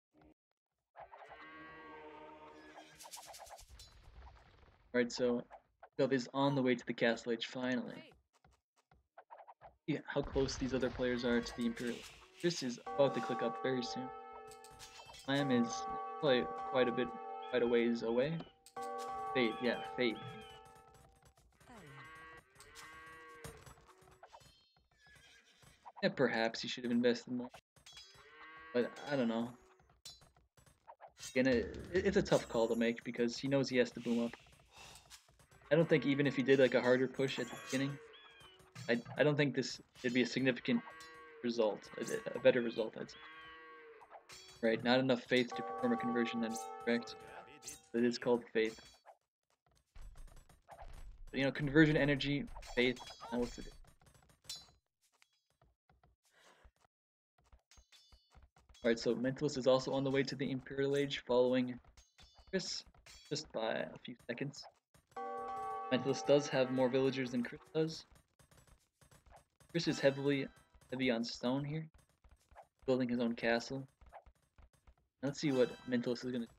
Alright, so Gov is on the way to the Castle Age finally. Yeah, how close these other players are to the Imperial. Chris is about to click up very soon. Slam is probably quite a ways away. Fate, yeah, Fate. Yeah, perhaps he should have invested more. But I don't know. Again, it's a tough call to make because he knows he has to boom up. I don't think even if he did like a harder push at the beginning, I don't think it'd be a significant result, a better result, I'd say. Right, not enough faith to perform a conversion, that is correct. It is called faith. But, you know, conversion energy, faith, now what's it? Alright, so Mentalist is also on the way to the Imperial Age, following Chris, just by a few seconds. Mentalist does have more villagers than Chris does. Chris is heavy on stone here, building his own castle. Let's see what Mentalist is gonna do.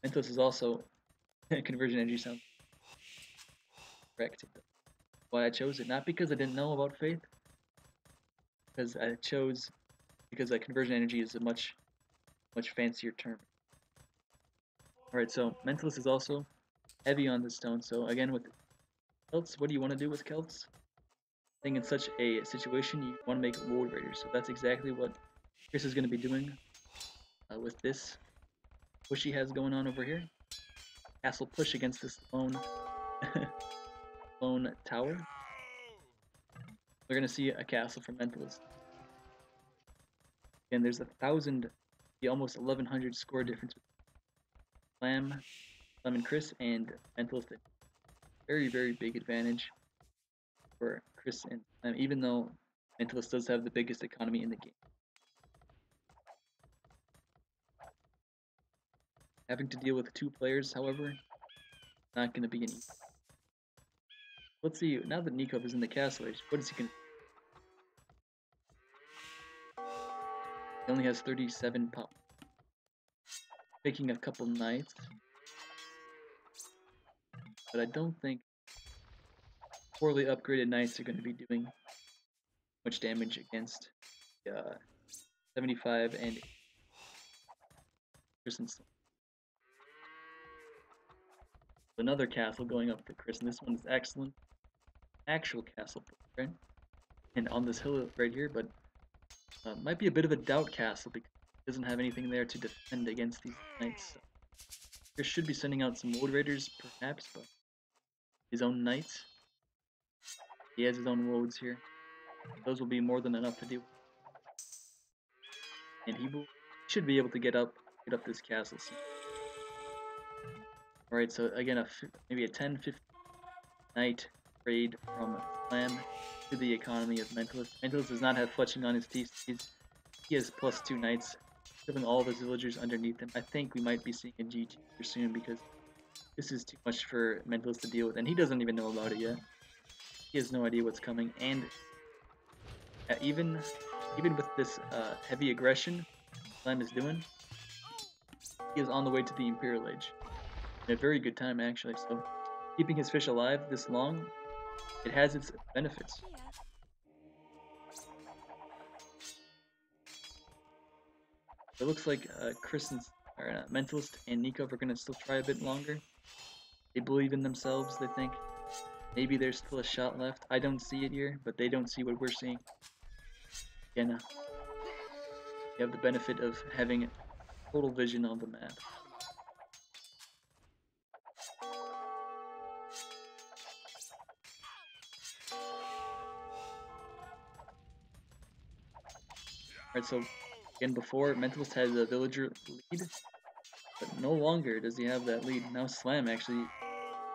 Mentalist is also conversion energy sound correct. Why I chose it, not because I didn't know about faith, because I chose because conversion energy is a much fancier term. Alright, so Mentalist is also heavy on the stone, so again with Celts, what do you want to do with Celts? I think in such a situation you want to make Woad Raiders, so that's exactly what Chris is going to be doing with this push he has going on over here. Castle push against this lone tower. We're going to see a castle from Mentalist. And there's 1,000, almost 1,100 score difference between Slam and Chris, and Mentalist. Very, very big advantage for Chris and Slam, even though Mentalist does have the biggest economy in the game. Having to deal with 2 players, however, not going to be an easy. Let's see, now that Nicov is in the Castle Age, what is he going to do? He only has 37 pop. Taking a couple knights. But I don't think poorly upgraded knights are going to be doing much damage against 75 and Chris and Slam. Another castle going up for Chris, and this one is excellent. Actual castle, right? And on this hill right here, but might be a bit of a doubt castle because he doesn't have anything there to defend against these knights. So Chris should be sending out some Woad Raiders, perhaps, but his own knights. He has his own Woads here. Those will be more than enough to deal with. And he should be able to get up this castle soon. Alright, so again, maybe a 10-15 knight trade from Slam to the economy of Mentalist. Mentalist does not have fletching on his TCs. He has +2 knights, killing all of his villagers underneath him. I think we might be seeing a GG here soon because this is too much for Mentalist to deal with, and he doesn't even know about it yet. He has no idea what's coming, and even with this heavy aggression Slam is doing, he is on the way to the Imperial Age. In a very good time, actually, so keeping his fish alive this long, it has its benefits. It looks like Chris and Mentalist and Nicov are going to still try a bit longer. They believe in themselves, they think. Maybe there's still a shot left. I don't see it here, but they don't see what we're seeing. Again, you have the benefit of having total vision on the map. Alright, so again, before Mentalist had the villager lead, but no longer does he have that lead. Now Slam actually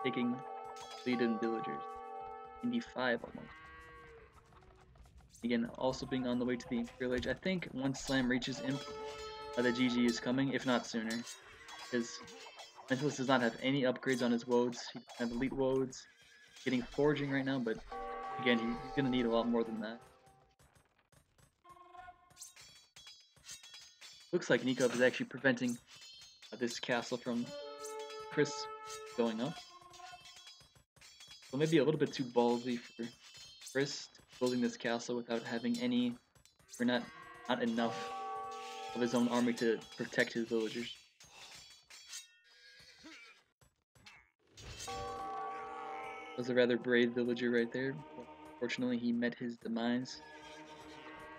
taking lead in villagers. 95 almost. Again, also being on the way to the Imperial Age. I think once Slam reaches Imp, the GG is coming, if not sooner. Because Mentalist does not have any upgrades on his woads. He doesn't have elite woads. Getting foraging right now, but again, he's gonna need a lot more than that. Looks like Nicov is actually preventing this castle from Chris going up. So maybe a little bit too ballsy for Chris building this castle without having any, or not enough of his own army to protect his villagers. That was a rather brave villager right there, but unfortunately he met his demise.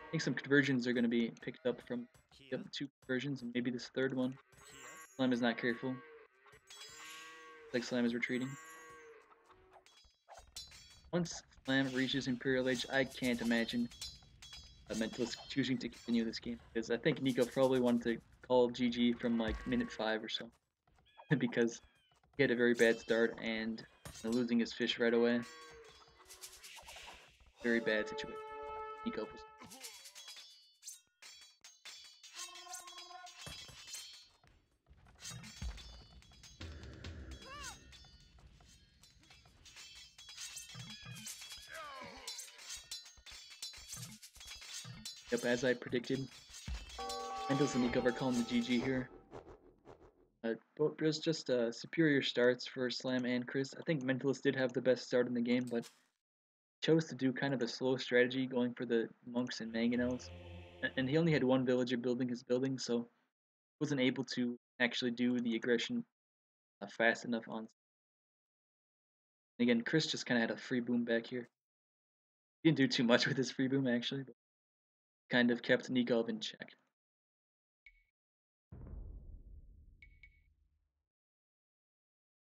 I think some conversions are going to be picked up from 2 conversions and maybe this 3rd one. Slam is not careful. Looks like Slam is retreating. Once Slam reaches Imperial Age, I can't imagine Mentalist choosing to continue this game, because I think Nico probably wanted to call GG from like minute 5 or so, because he had a very bad start and losing his fish right away. Very bad situation. Nico was. Yep, as I predicted, Mentalist and Nico are calling the GG here. Both just superior starts for Slam and Chris. I think Mentalist did have the best start in the game, but chose to do kind of a slow strategy, going for the monks and mangonels. And he only had 1 villager building his building, so wasn't able to actually do the aggression fast enough on. Again, Chris just kind of had a free boom back here. He didn't do too much with his free boom actually, but kind of kept Nicov in check.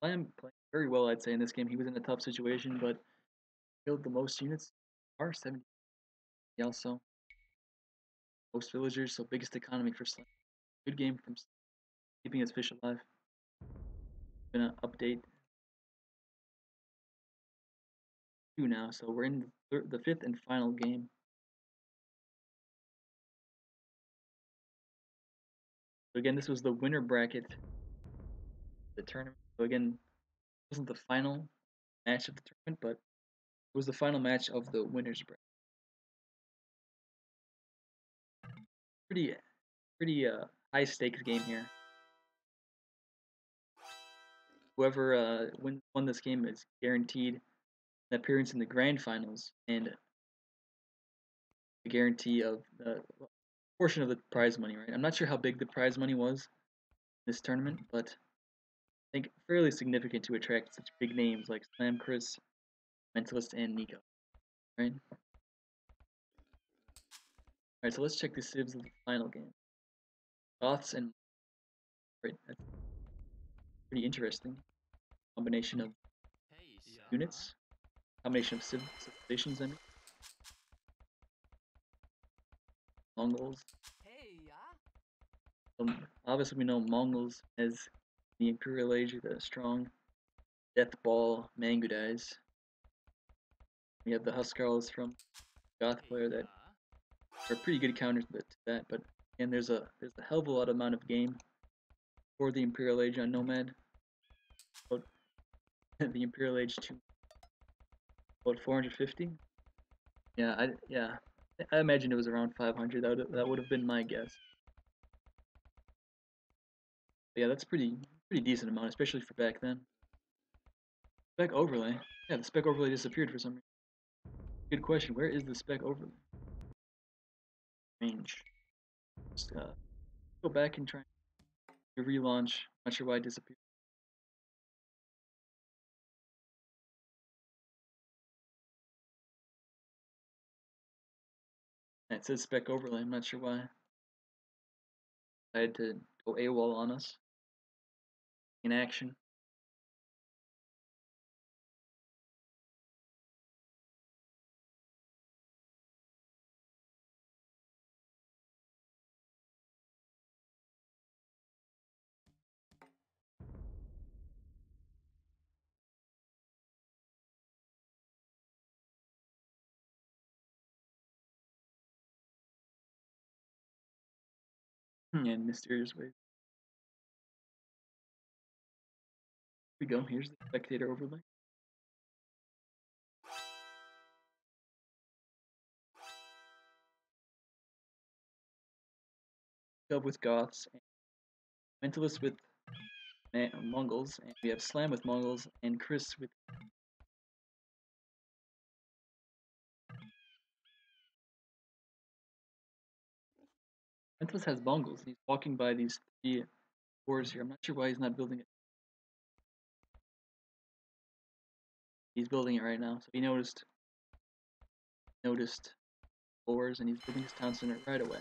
Slam playing very well, I'd say, in this game. He was in a tough situation, but killed the most units. R70. He also most villagers, so biggest economy for Slam. Good game from Slam, keeping his fish alive. Gonna update 2 now, so we're in the 5th and final game. So again, this was the winner bracket, the tournament. So again, it wasn't the final match of the tournament, but it was the final match of the winners bracket. Pretty high stakes game here. Whoever won this game is guaranteed an appearance in the grand finals and a guarantee of a portion of the prize money, right? I'm not sure how big the prize money was in this tournament, but I think fairly significant to attract such big names like slam+Chris, Mentalist, and Nico, right? Alright, so let's check the civs of the final game. Goths and right, that's pretty interesting. Combination of units, combination of civilizations, I mean. Mongols. Obviously we know Mongols as the Imperial Age, the strong death ball Mangudais. You have the Huskarls from Goth player that are pretty good counters to that, but and there's a hell of a lot amount of game for the Imperial Age on Nomad. About the Imperial Age to about 450. Yeah, I imagine it was around 500. That would have been my guess. But yeah, that's pretty decent amount, especially for back then. Spec overlay. Yeah, the spec overlay disappeared for some reason. Good question. Where is the spec overlay? Range. Just go back and try to relaunch. Not sure why it disappeared. It says spec overlay. I'm not sure why. I had to go AWOL on us. In action. In mysterious ways. Here we go. Here's the spectator overlay. Dub with Goths, and Mentalist with Mongols, and we have Slam with Mongols, and Chris with. Mentalist has Mongols. He's walking by these 3 wars here. I'm not sure why he's not building it. He's building it right now. So he noticed wars, and he's building his town center right away.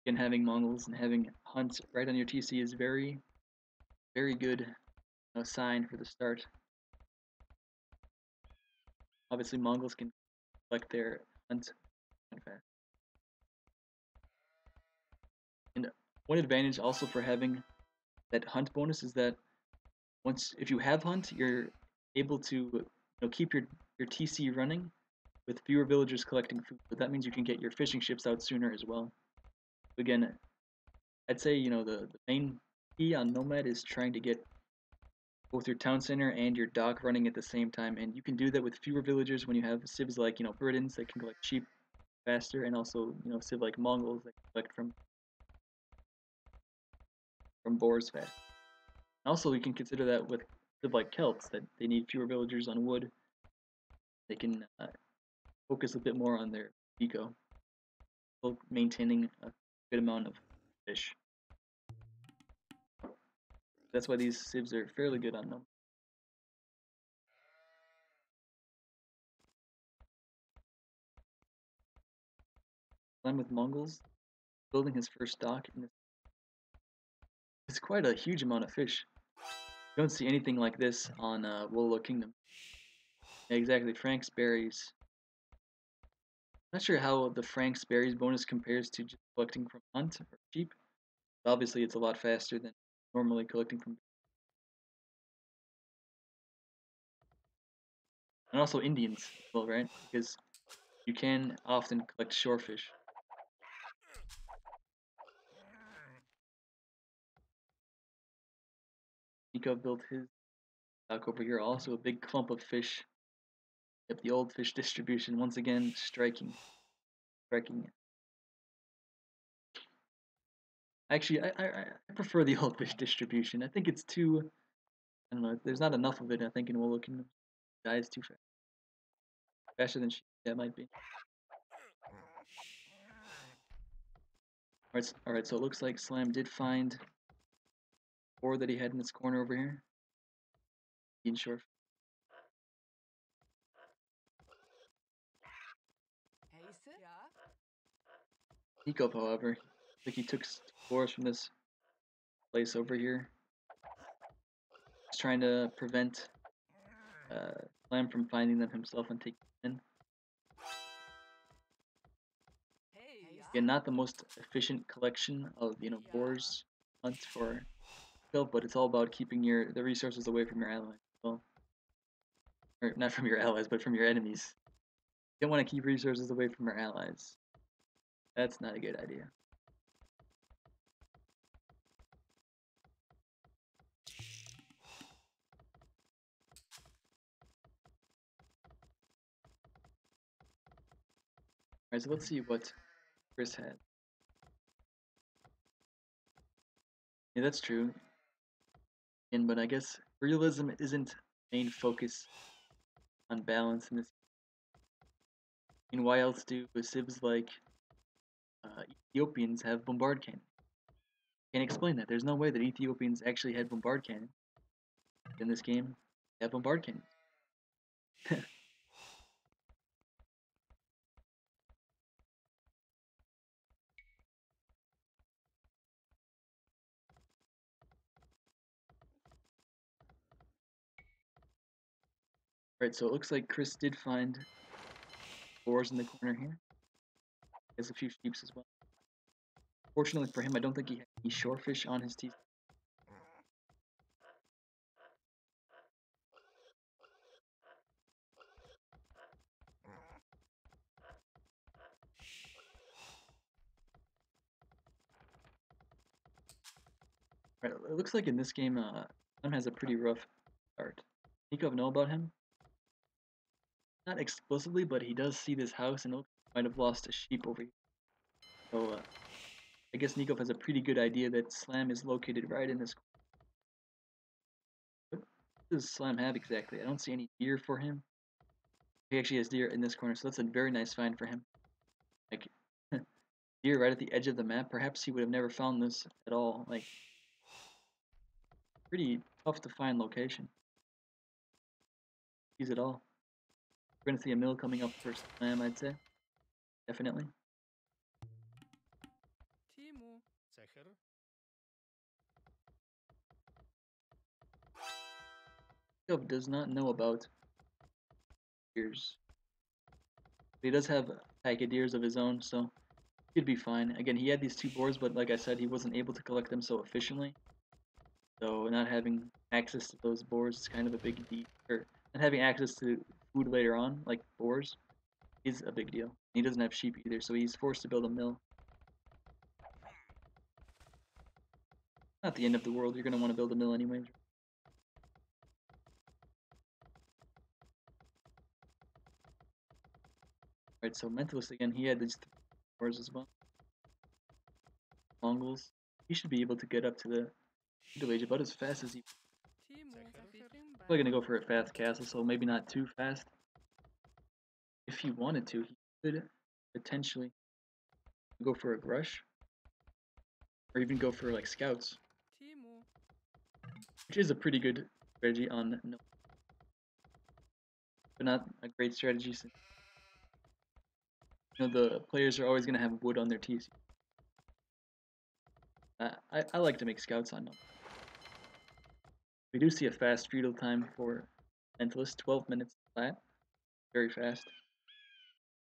Again, having Mongols and having hunts right on your TC is very good sign for the start. Obviously, Mongols can collect their hunt fast. And one advantage also for having that hunt bonus is that if you have hunt, you're able to keep your TC running with fewer villagers collecting food. But that means you can get your fishing ships out sooner as well. Again, I'd say the main key on Nomad is trying to get both your town center and your dock running at the same time, and you can do that with fewer villagers when you have civs like Britons that can collect sheep faster, and also civ like Mongols that can collect from boars fast. And also, we can consider that with civ like Celts that they need fewer villagers on wood. They can focus a bit more on their eco, while maintaining a good amount of fish. That's why these civs are fairly good on them. Slam with Mongols, building his first dock, and it's quite a huge amount of fish. You don't see anything like this on Woolo Kingdom. Yeah, exactly, Frank's Berries. Not sure how the Frank's Berries bonus compares to just collecting from hunt or sheep. But obviously, it's a lot faster than normally collecting from. And also Indians as well, right? Because you can often collect shorefish. Nicov built his dock over here, also a big clump of fish. Yep, the old fish distribution once again striking. Actually, I prefer the old fish distribution. I think it's too. I don't know. There's not enough of it. I think in Woolo Kingdom, it dies too fast. Faster than sheep. That might be. All right. So it looks like Slam did find ore that he had in this corner over here. In short. Nicov, however, I think he took ores from this place over here. He's trying to prevent Slam from finding them himself and taking them in. Again, not the most efficient collection of boars hunt for kill, but it's all about keeping the resources away from your allies. So Or not from your allies, but from your enemies. You don't want to keep resources away from your allies. That's not a good idea. Alright, so let's see what Chris had. Yeah, that's true. But I guess realism isn't main focus on balance in this. Why else do civs like Ethiopians have bombard cannon? Can't explain that. There's no way that Ethiopians actually had bombard cannon in this game. They have bombard cannons. Right, so it looks like Chris did find boars in the corner here. He has a few sheeps as well. Fortunately for him, I don't think he had any shorefish on his teeth. Right, it looks like in this game, Slam has a pretty rough start. Nicov know about him? Not explicitly, but he does see this house and might have lost a sheep over here. So I guess Nicov has a pretty good idea that Slam is located right in this corner. What does Slam have exactly? I don't see any deer for him. He actually has deer in this corner, so that's a very nice find for him. Like, deer right at the edge of the map. Perhaps he would have never found this at all. Like, pretty tough to find location. Sees it all. We're gonna see a mill coming up for Slam, I'd say. Definitely. Timo. Zecher. Jacob does not know about deers. He does have a pack of deers of his own, so he'd be fine. Again, he had these two boars, but like I said, he wasn't able to collect them so efficiently. So not having access to those boars is kind of a big deal. Or not having access to food later on, like boars, is a big deal. He doesn't have sheep either, so he's forced to build a mill. Not the end of the world, you're going to want to build a mill anyway. Alright, so Mentalist again, he had these boars as well. Mongols. He should be able to get up to the Middle Age about as fast as he. Probably gonna go for a fast castle, so maybe not too fast. If he wanted to, he could potentially go for a Grush, or even go for like scouts, which is a pretty good strategy on no, but not a great strategy since the players are always gonna have wood on their TC. I like to make scouts on them. We do see a fast feudal time for Mentalist, 12 minutes flat, very fast.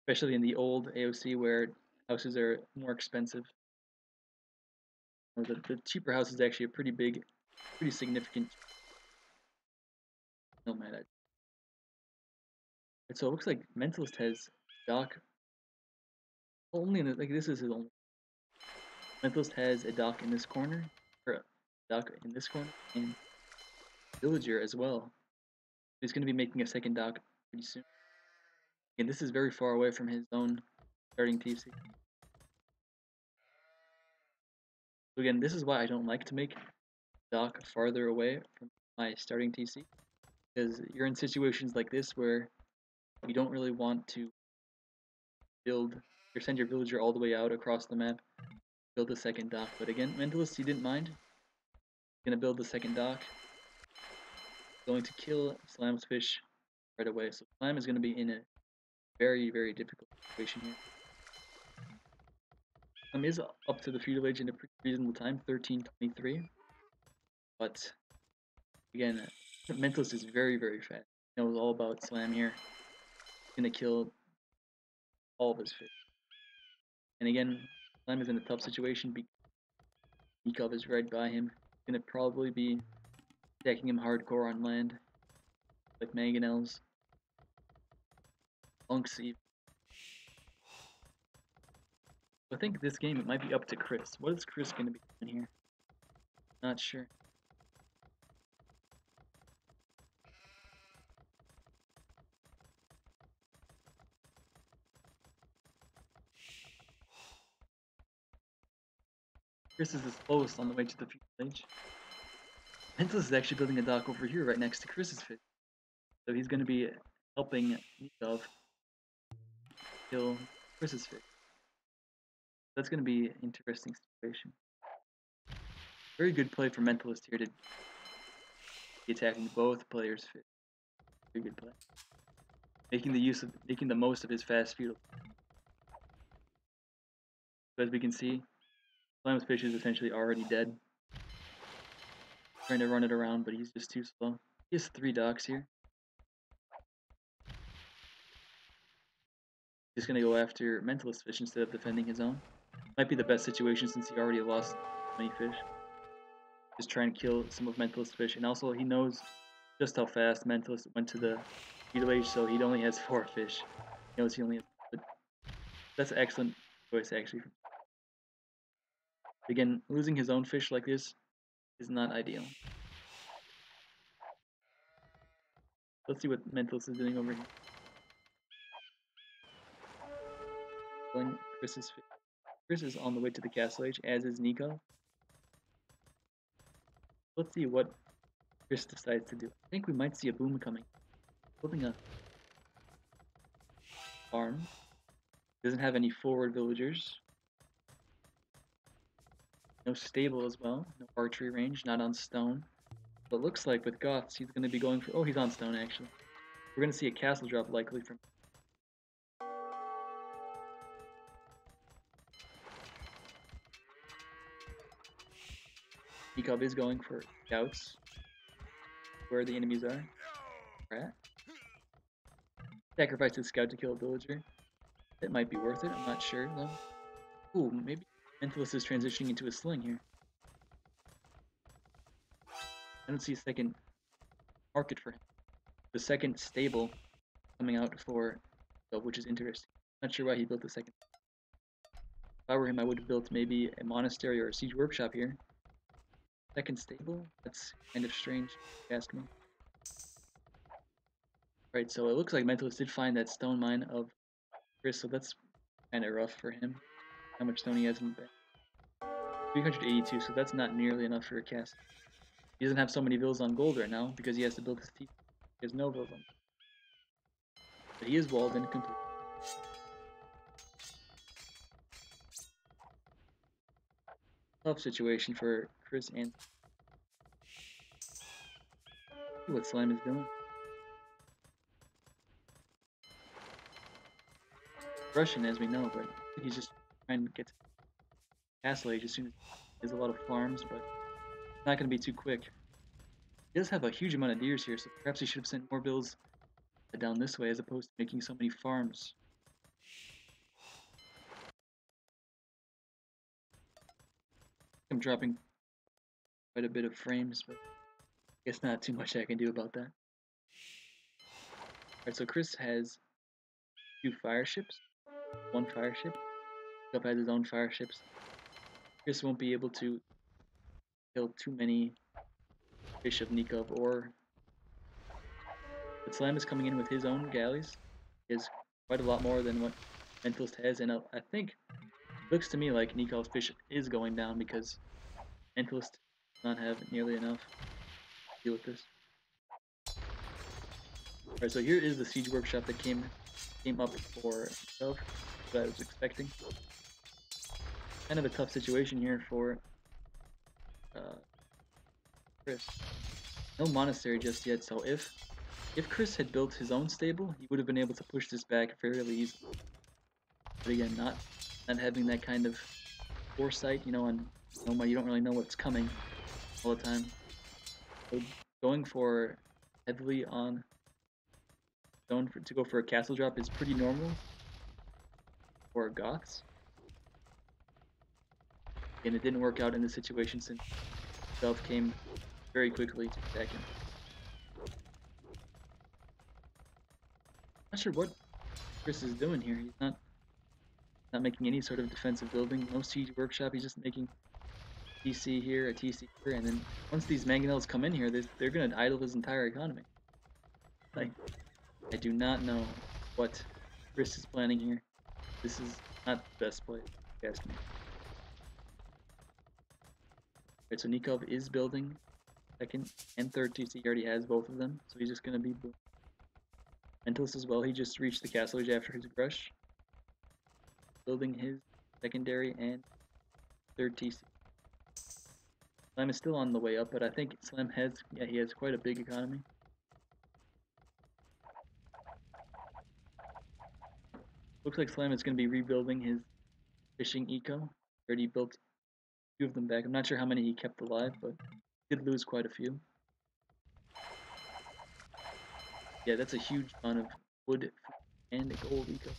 Especially in the old AOC where houses are more expensive. The cheaper house is actually a pretty big, pretty significant nomad. So it looks like Mentalist has dock only in the, like this is his only. Mentalist has a dock in this corner, or a dock in this corner, and villager as well. He's going to be making a second dock pretty soon. And this is very far away from his own starting TC. So again, this is why I don't like to make dock farther away from my starting TC. Because you're in situations like this where you don't really want to build or send your villager all the way out across the map, build a second dock. But again, Mentalist, he didn't mind. He's gonna build the second dock. Going to kill Slam's fish right away. So Slam is gonna be in a very, very difficult situation here. Slam is up to the feudal age in a pretty reasonable time, 1323. But again, Mentalist is very, very fast. He knows all about Slam here. He's gonna kill all of his fish. And again, Slam is in a tough situation because Nicov is right by him. He's gonna probably be attacking him hardcore on land, like mangonels. Bunks even. I think this game, it might be up to Chris. What is Chris going to be doing here? Not sure. Chris is the slowest on the way to the future age. Mentalist is actually building a dock over here right next to Chris's fish. So he's going to be helping Nicov kill Chris's fish. That's going to be an interesting situation. Very good play for Mentalist here to be attacking both players' fish. Very good play. Making the most of his fast feudal. So as we can see, Slam's fish is essentially already dead. Trying to run it around, but he's just too slow. He has 3 docks here. Just gonna go after Mentalist fish instead of defending his own. Might be the best situation since he already lost many fish. Just trying to kill some of Mentalist fish, and also he knows just how fast Mentalist went to the feudal age, so he only has 4 fish. He knows he only has. But that's an excellent choice actually. Again, losing his own fish like this is not ideal. Let's see what Mentalist is doing over here. Killing Chris's fish. Chris is on the way to the castle age, as is Nico. Let's see what Chris decides to do. I think we might see a boom coming. Building a farm. Doesn't have any forward villagers. No stable as well. No archery range. Not on stone. But looks like with Goths, he's going to be going for... Oh, he's on stone actually. We're going to see a castle drop likely from... Nicov is going for scouts. Where the enemies are. Rat. Sacrifice his scout to kill a villager. It might be worth it, I'm not sure though. Ooh, maybe Mentalist is transitioning into a sling here. I don't see a second market for him. The second stable coming out for, which is interesting. Not sure why he built the second. If I were him, I would have built maybe a monastery or a siege workshop here. Second stable? That's kind of strange, if you ask me. Right, so it looks like Mentalist did find that stone mine of Chris, so that's kind of rough for him. How much stone he has in the bank. 382, so that's not nearly enough for a cast. He doesn't have so many villas on gold right now because he has to build his teeth. He has no villas on. But he is walled in complete. Tough situation for Chris and see what Slime is doing. Russian, as we know, but he's just trying to get to castle age as soon as he has a lot of farms, but it's not going to be too quick. He does have a huge amount of deers here, so perhaps he should have sent more bills down this way as opposed to making so many farms. I'm dropping quite a bit of frames, but I guess not too much I can do about that. Alright, so Chris has 2 fire ships, 1 fire ship. Nicov has his own fire ships. Chris won't be able to kill too many fish of Nicov, or... But Slam is coming in with his own galleys. He has quite a lot more than what Mentalist has, and I think it looks to me like Nikov's fish is going down because Mentalist does not have nearly enough to deal with this. Alright, so here is the siege workshop that came up for itself, what I was expecting. Kind of a tough situation here for Chris. No monastery just yet, so if Chris had built his own stable, he would have been able to push this back fairly easily. But again, not having that kind of foresight, you know, on Nomad, you don't really know what's coming all the time. So going for heavily on stone to go for a castle drop is pretty normal for Goths. And it didn't work out in this situation since Self came very quickly to attack him. Not sure what Chris is doing here. He's not making any sort of defensive building. No siege workshop. He's just making TC here, a TC here, and then once these mangonels come in here, they're gonna idle his entire economy. Like, I do not know what Chris is planning here. This is not the best play, if you ask me. Alright, so Nicov is building second and third TC. He already has both of them, so he's just gonna be mentalist as well. He just reached the castle age after his brush, building his secondary and third TC. Slam is still on the way up, but I think Slam has, yeah, he has quite a big economy. Looks like Slam is going to be rebuilding his fishing eco. Already built a few of them back. I'm not sure how many he kept alive, but he did lose quite a few. Yeah, that's a huge amount of wood and gold eco.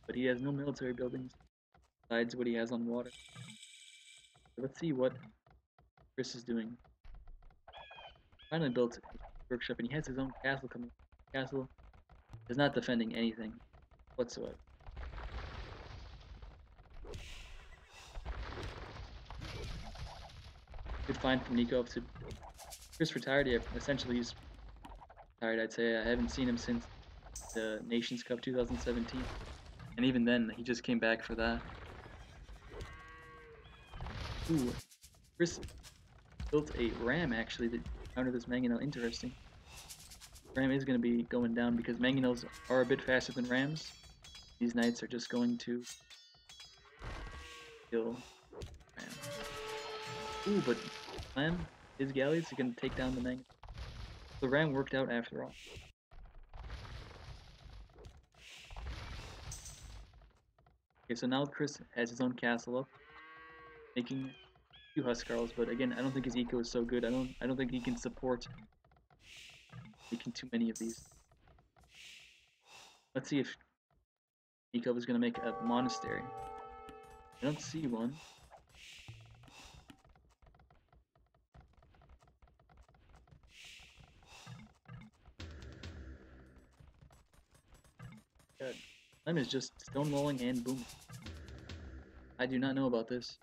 But he has no military buildings besides what he has on water. So let's see what Chris is doing. Finally built a workshop, and he has his own castle coming. The castle is not defending anything whatsoever. Good find from Nicov to Chris retired. Yeah, essentially he's retired. I'd say I haven't seen him since the Nations Cup 2017, and even then he just came back for that. Ooh, Chris built a ram actually to counter this mangonel. Interesting. Ram is going to be going down because mangonels are a bit faster than rams. These knights are just going to kill ram. Ooh, but Ram, his galleys are going to take down the mangonel. The ram worked out after all. Okay, so now Chris has his own castle up, making a few Huskarls, but again, I don't think his eco is so good. I don't think he can support making too many of these. Let's see if Nicov is going to make a monastery. I don't see one. God, Lem is just stonewalling and booming. I do not know about this.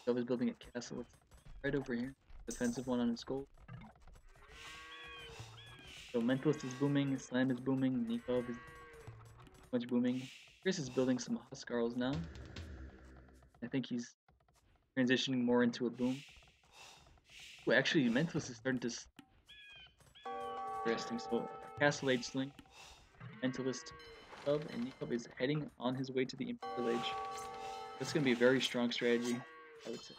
Nicov is building a castle. It's right over here. Defensive one on his gold. So Mentalist is booming, Slam is booming, Nicov is much booming. Chris is building some Huskarls now. I think he's transitioning more into a boom. Ooh, actually, Mentalist is starting to... Interesting. So, Castle Age Sling, Mentalist, Nicov, and Nicov is heading on his way to the Imperial Age. That's going to be a very strong strategy, I would say.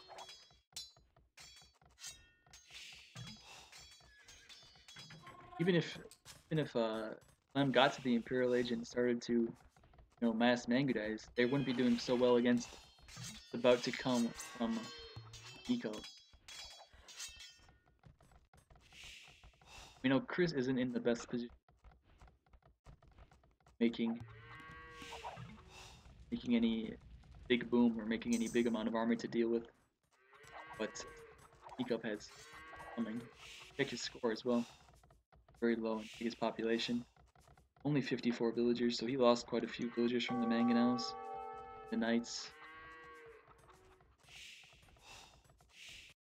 Even if Slam got to the Imperial Age and started to, mass Mangudize, they wouldn't be doing so well against the about to come from Nicov. We know Chris isn't in the best position making any big boom or making any big amount of army to deal with, but Nicov has coming. Check his score as well. Very low in his population. Only 54 villagers, so he lost quite a few villagers from the Mangonels, the Knights.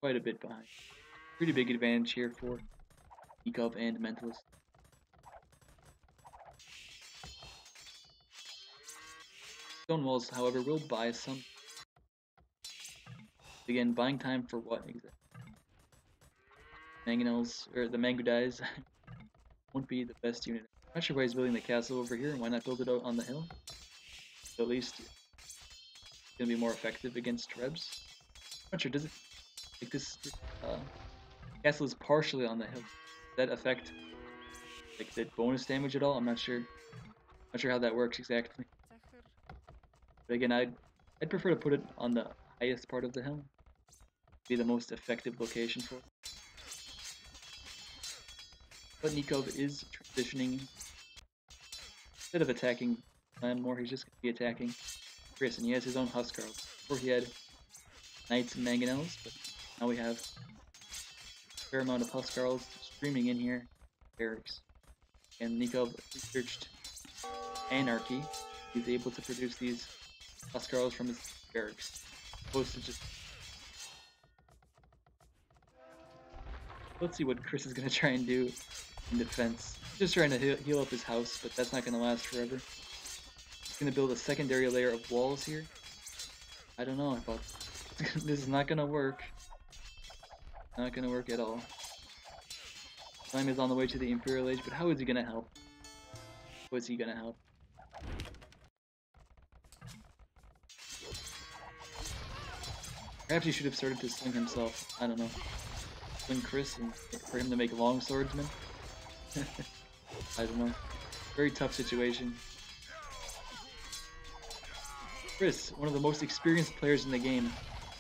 Quite a bit behind. Pretty big advantage here for Nicov and Mentalist. Stone walls, however, will buy some. Again, buying time for what exactly? Mangonels, or the Mangudize, won't be the best unit. I'm not sure why he's building the castle over here, and why not build it out on the hill? So at least it's gonna be more effective against Trebs. I'm not sure, does it, like this castle is partially on the hill. Does that affect like the bonus damage at all? I'm not sure. Not sure how that works exactly. But again, I'd prefer to put it on the highest part of the hill. Be the most effective location for it. But Nicov is transitioning. Instead of attacking Slam more, he's just going to be attacking Chris, and he has his own Huskarls. Before he had Knights and Mangonels, but now we have a fair amount of Huskarls streaming in here. Barracks. And Nicov researched anarchy. He's able to produce these Huskars from his barracks. Opposed to just. Let's see what Chris is gonna try and do in defense. Just trying to heal up his house, but that's not gonna last forever. He's gonna build a secondary layer of walls here. I don't know about this. Is not gonna work. Not gonna work at all. Slime is on the way to the Imperial Age, but how is he gonna help? How is he gonna help? Perhaps he should have started to sling himself. I don't know. Sling Chris and for him to make long swordsman. I don't know. Very tough situation. Chris, one of the most experienced players in the game,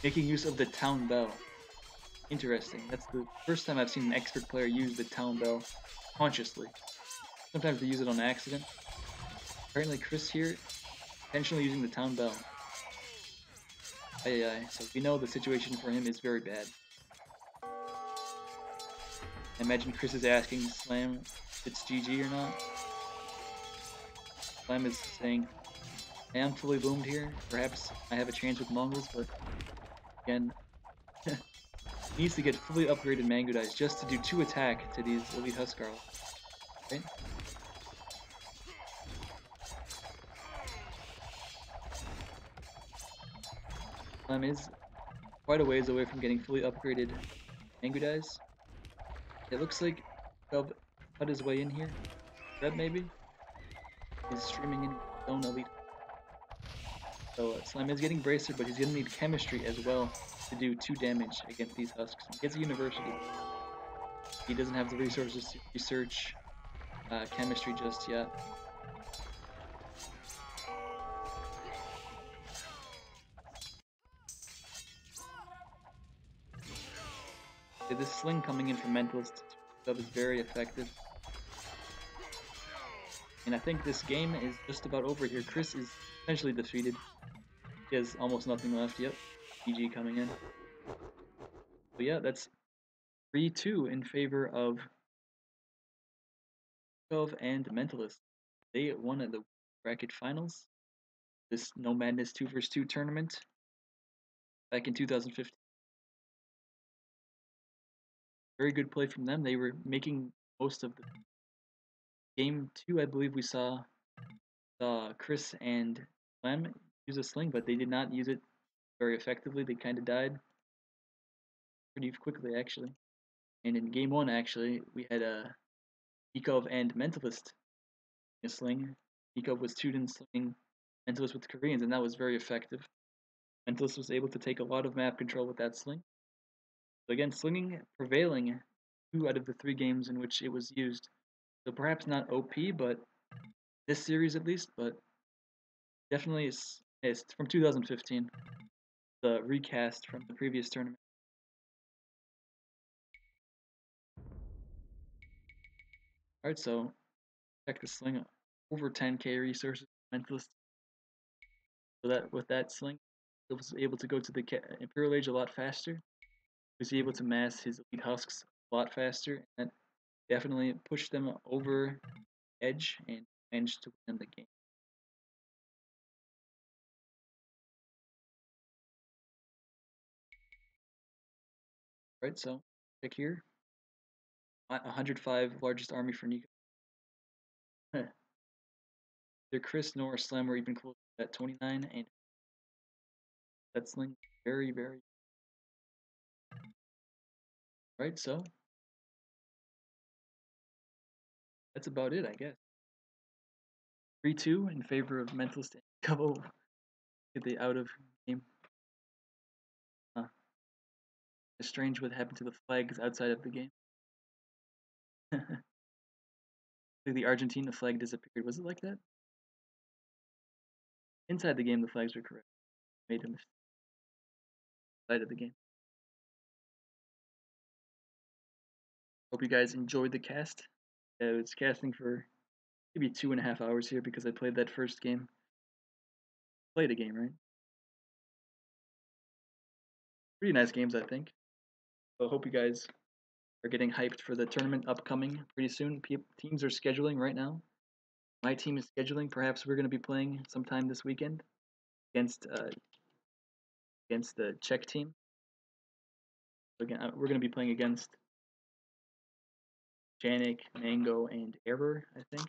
making use of the town bell. Interesting. That's the first time I've seen an expert player use the town bell consciously. Sometimes they use it on accident. Apparently Chris here, intentionally using the town bell. So we know the situation for him is very bad. I imagine Chris is asking Slam if it's GG or not. Slam is saying, I am fully boomed here. Perhaps I have a chance with Mongols, but again, he needs to get fully upgraded Mango Dice just to do 2 attack to these Elite Huskar. Right? Slam is quite a ways away from getting fully upgraded Mango Dice. It looks like he'll cut his way in here. Red maybe? He's streaming in his own Elite. So Slime is getting Bracer, but he's going to need Chemistry as well to do 2 damage against these Husks. He gets a University. He doesn't have the resources to research Chemistry just yet. Okay, this sling coming in from Mentalist stuff is very effective. And I think this game is just about over here. Chris is essentially defeated. He has almost nothing left. Yep. GG coming in. But yeah, that's 3-2 in favor of Nicov and Mentalist. They won at the bracket finals. This Nomadness 2 vs 2 tournament back in 2015. Very good play from them. They were making most of the game 2. I believe we saw Chris and Clem use a sling, but they did not use it very effectively. They kind of died pretty quickly, actually. And in game 1, actually, we had Nicov and Mentalist in a sling. Nicov was 2'd slinging Mentalist with Koreans, and that was very effective. Mentalist was able to take a lot of map control with that sling. So again, slinging prevailing 2 out of the 3 games in which it was used. So perhaps not OP, but this series at least, but definitely it's from 2015. The recast from the previous tournament. Alright, so check the sling. Over 10k resources, Mentalist. So that with that sling, he was able to go to the Imperial Age a lot faster. He was able to mass his Elite Husks a lot faster, and that definitely pushed them over edge and managed to win the game. Right, so check here. 105 largest army for Nico. Neither Chris nor Slam were even close to that 29, and that sling very, very. Right, so that's about it, I guess. 3-2 in favor of Mentalist and Couple. Get the out of game. It's strange what happened to the flags outside of the game. The Argentina flag disappeared. Was it like that? Inside the game, the flags were correct. Made them outside of the game. Hope you guys enjoyed the cast. I was casting for maybe 2.5 hours here because I played that first game. Played a game, right? Pretty nice games, I think. So I hope you guys are getting hyped for the tournament upcoming pretty soon. Teams are scheduling right now. My team is scheduling. Perhaps we're going to be playing sometime this weekend against the Czech team. Again, we're going to be playing against Janik, Mango, and Error, I think.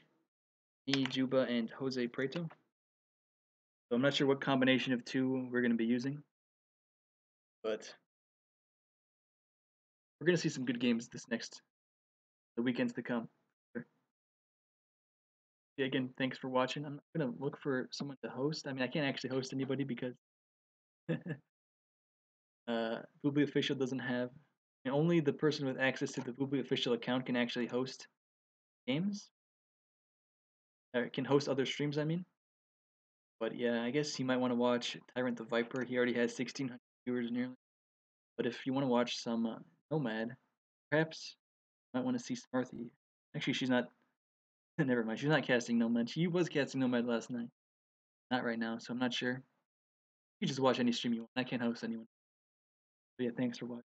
Me, Juba, and Jose Preto. So I'm not sure what combination of two we're going to be using, but we're going to see some good games the weekends to come. Sure. Yeah, again, thanks for watching. I'm going to look for someone to host. I mean, I can't actually host anybody because Boobly Official doesn't have. And only the person with access to the Boobly Official account can actually host games. Or can host other streams, I mean. But yeah, I guess you might want to watch Tyrant the Viper. He already has 1,600 viewers nearly. But if you want to watch some Nomad, perhaps you might want to see Smarthy. Actually, she's not. Never mind. She's not casting Nomad. She was casting Nomad last night. Not right now, so I'm not sure. You just watch any stream you want. I can't host anyone. But yeah, thanks for watching.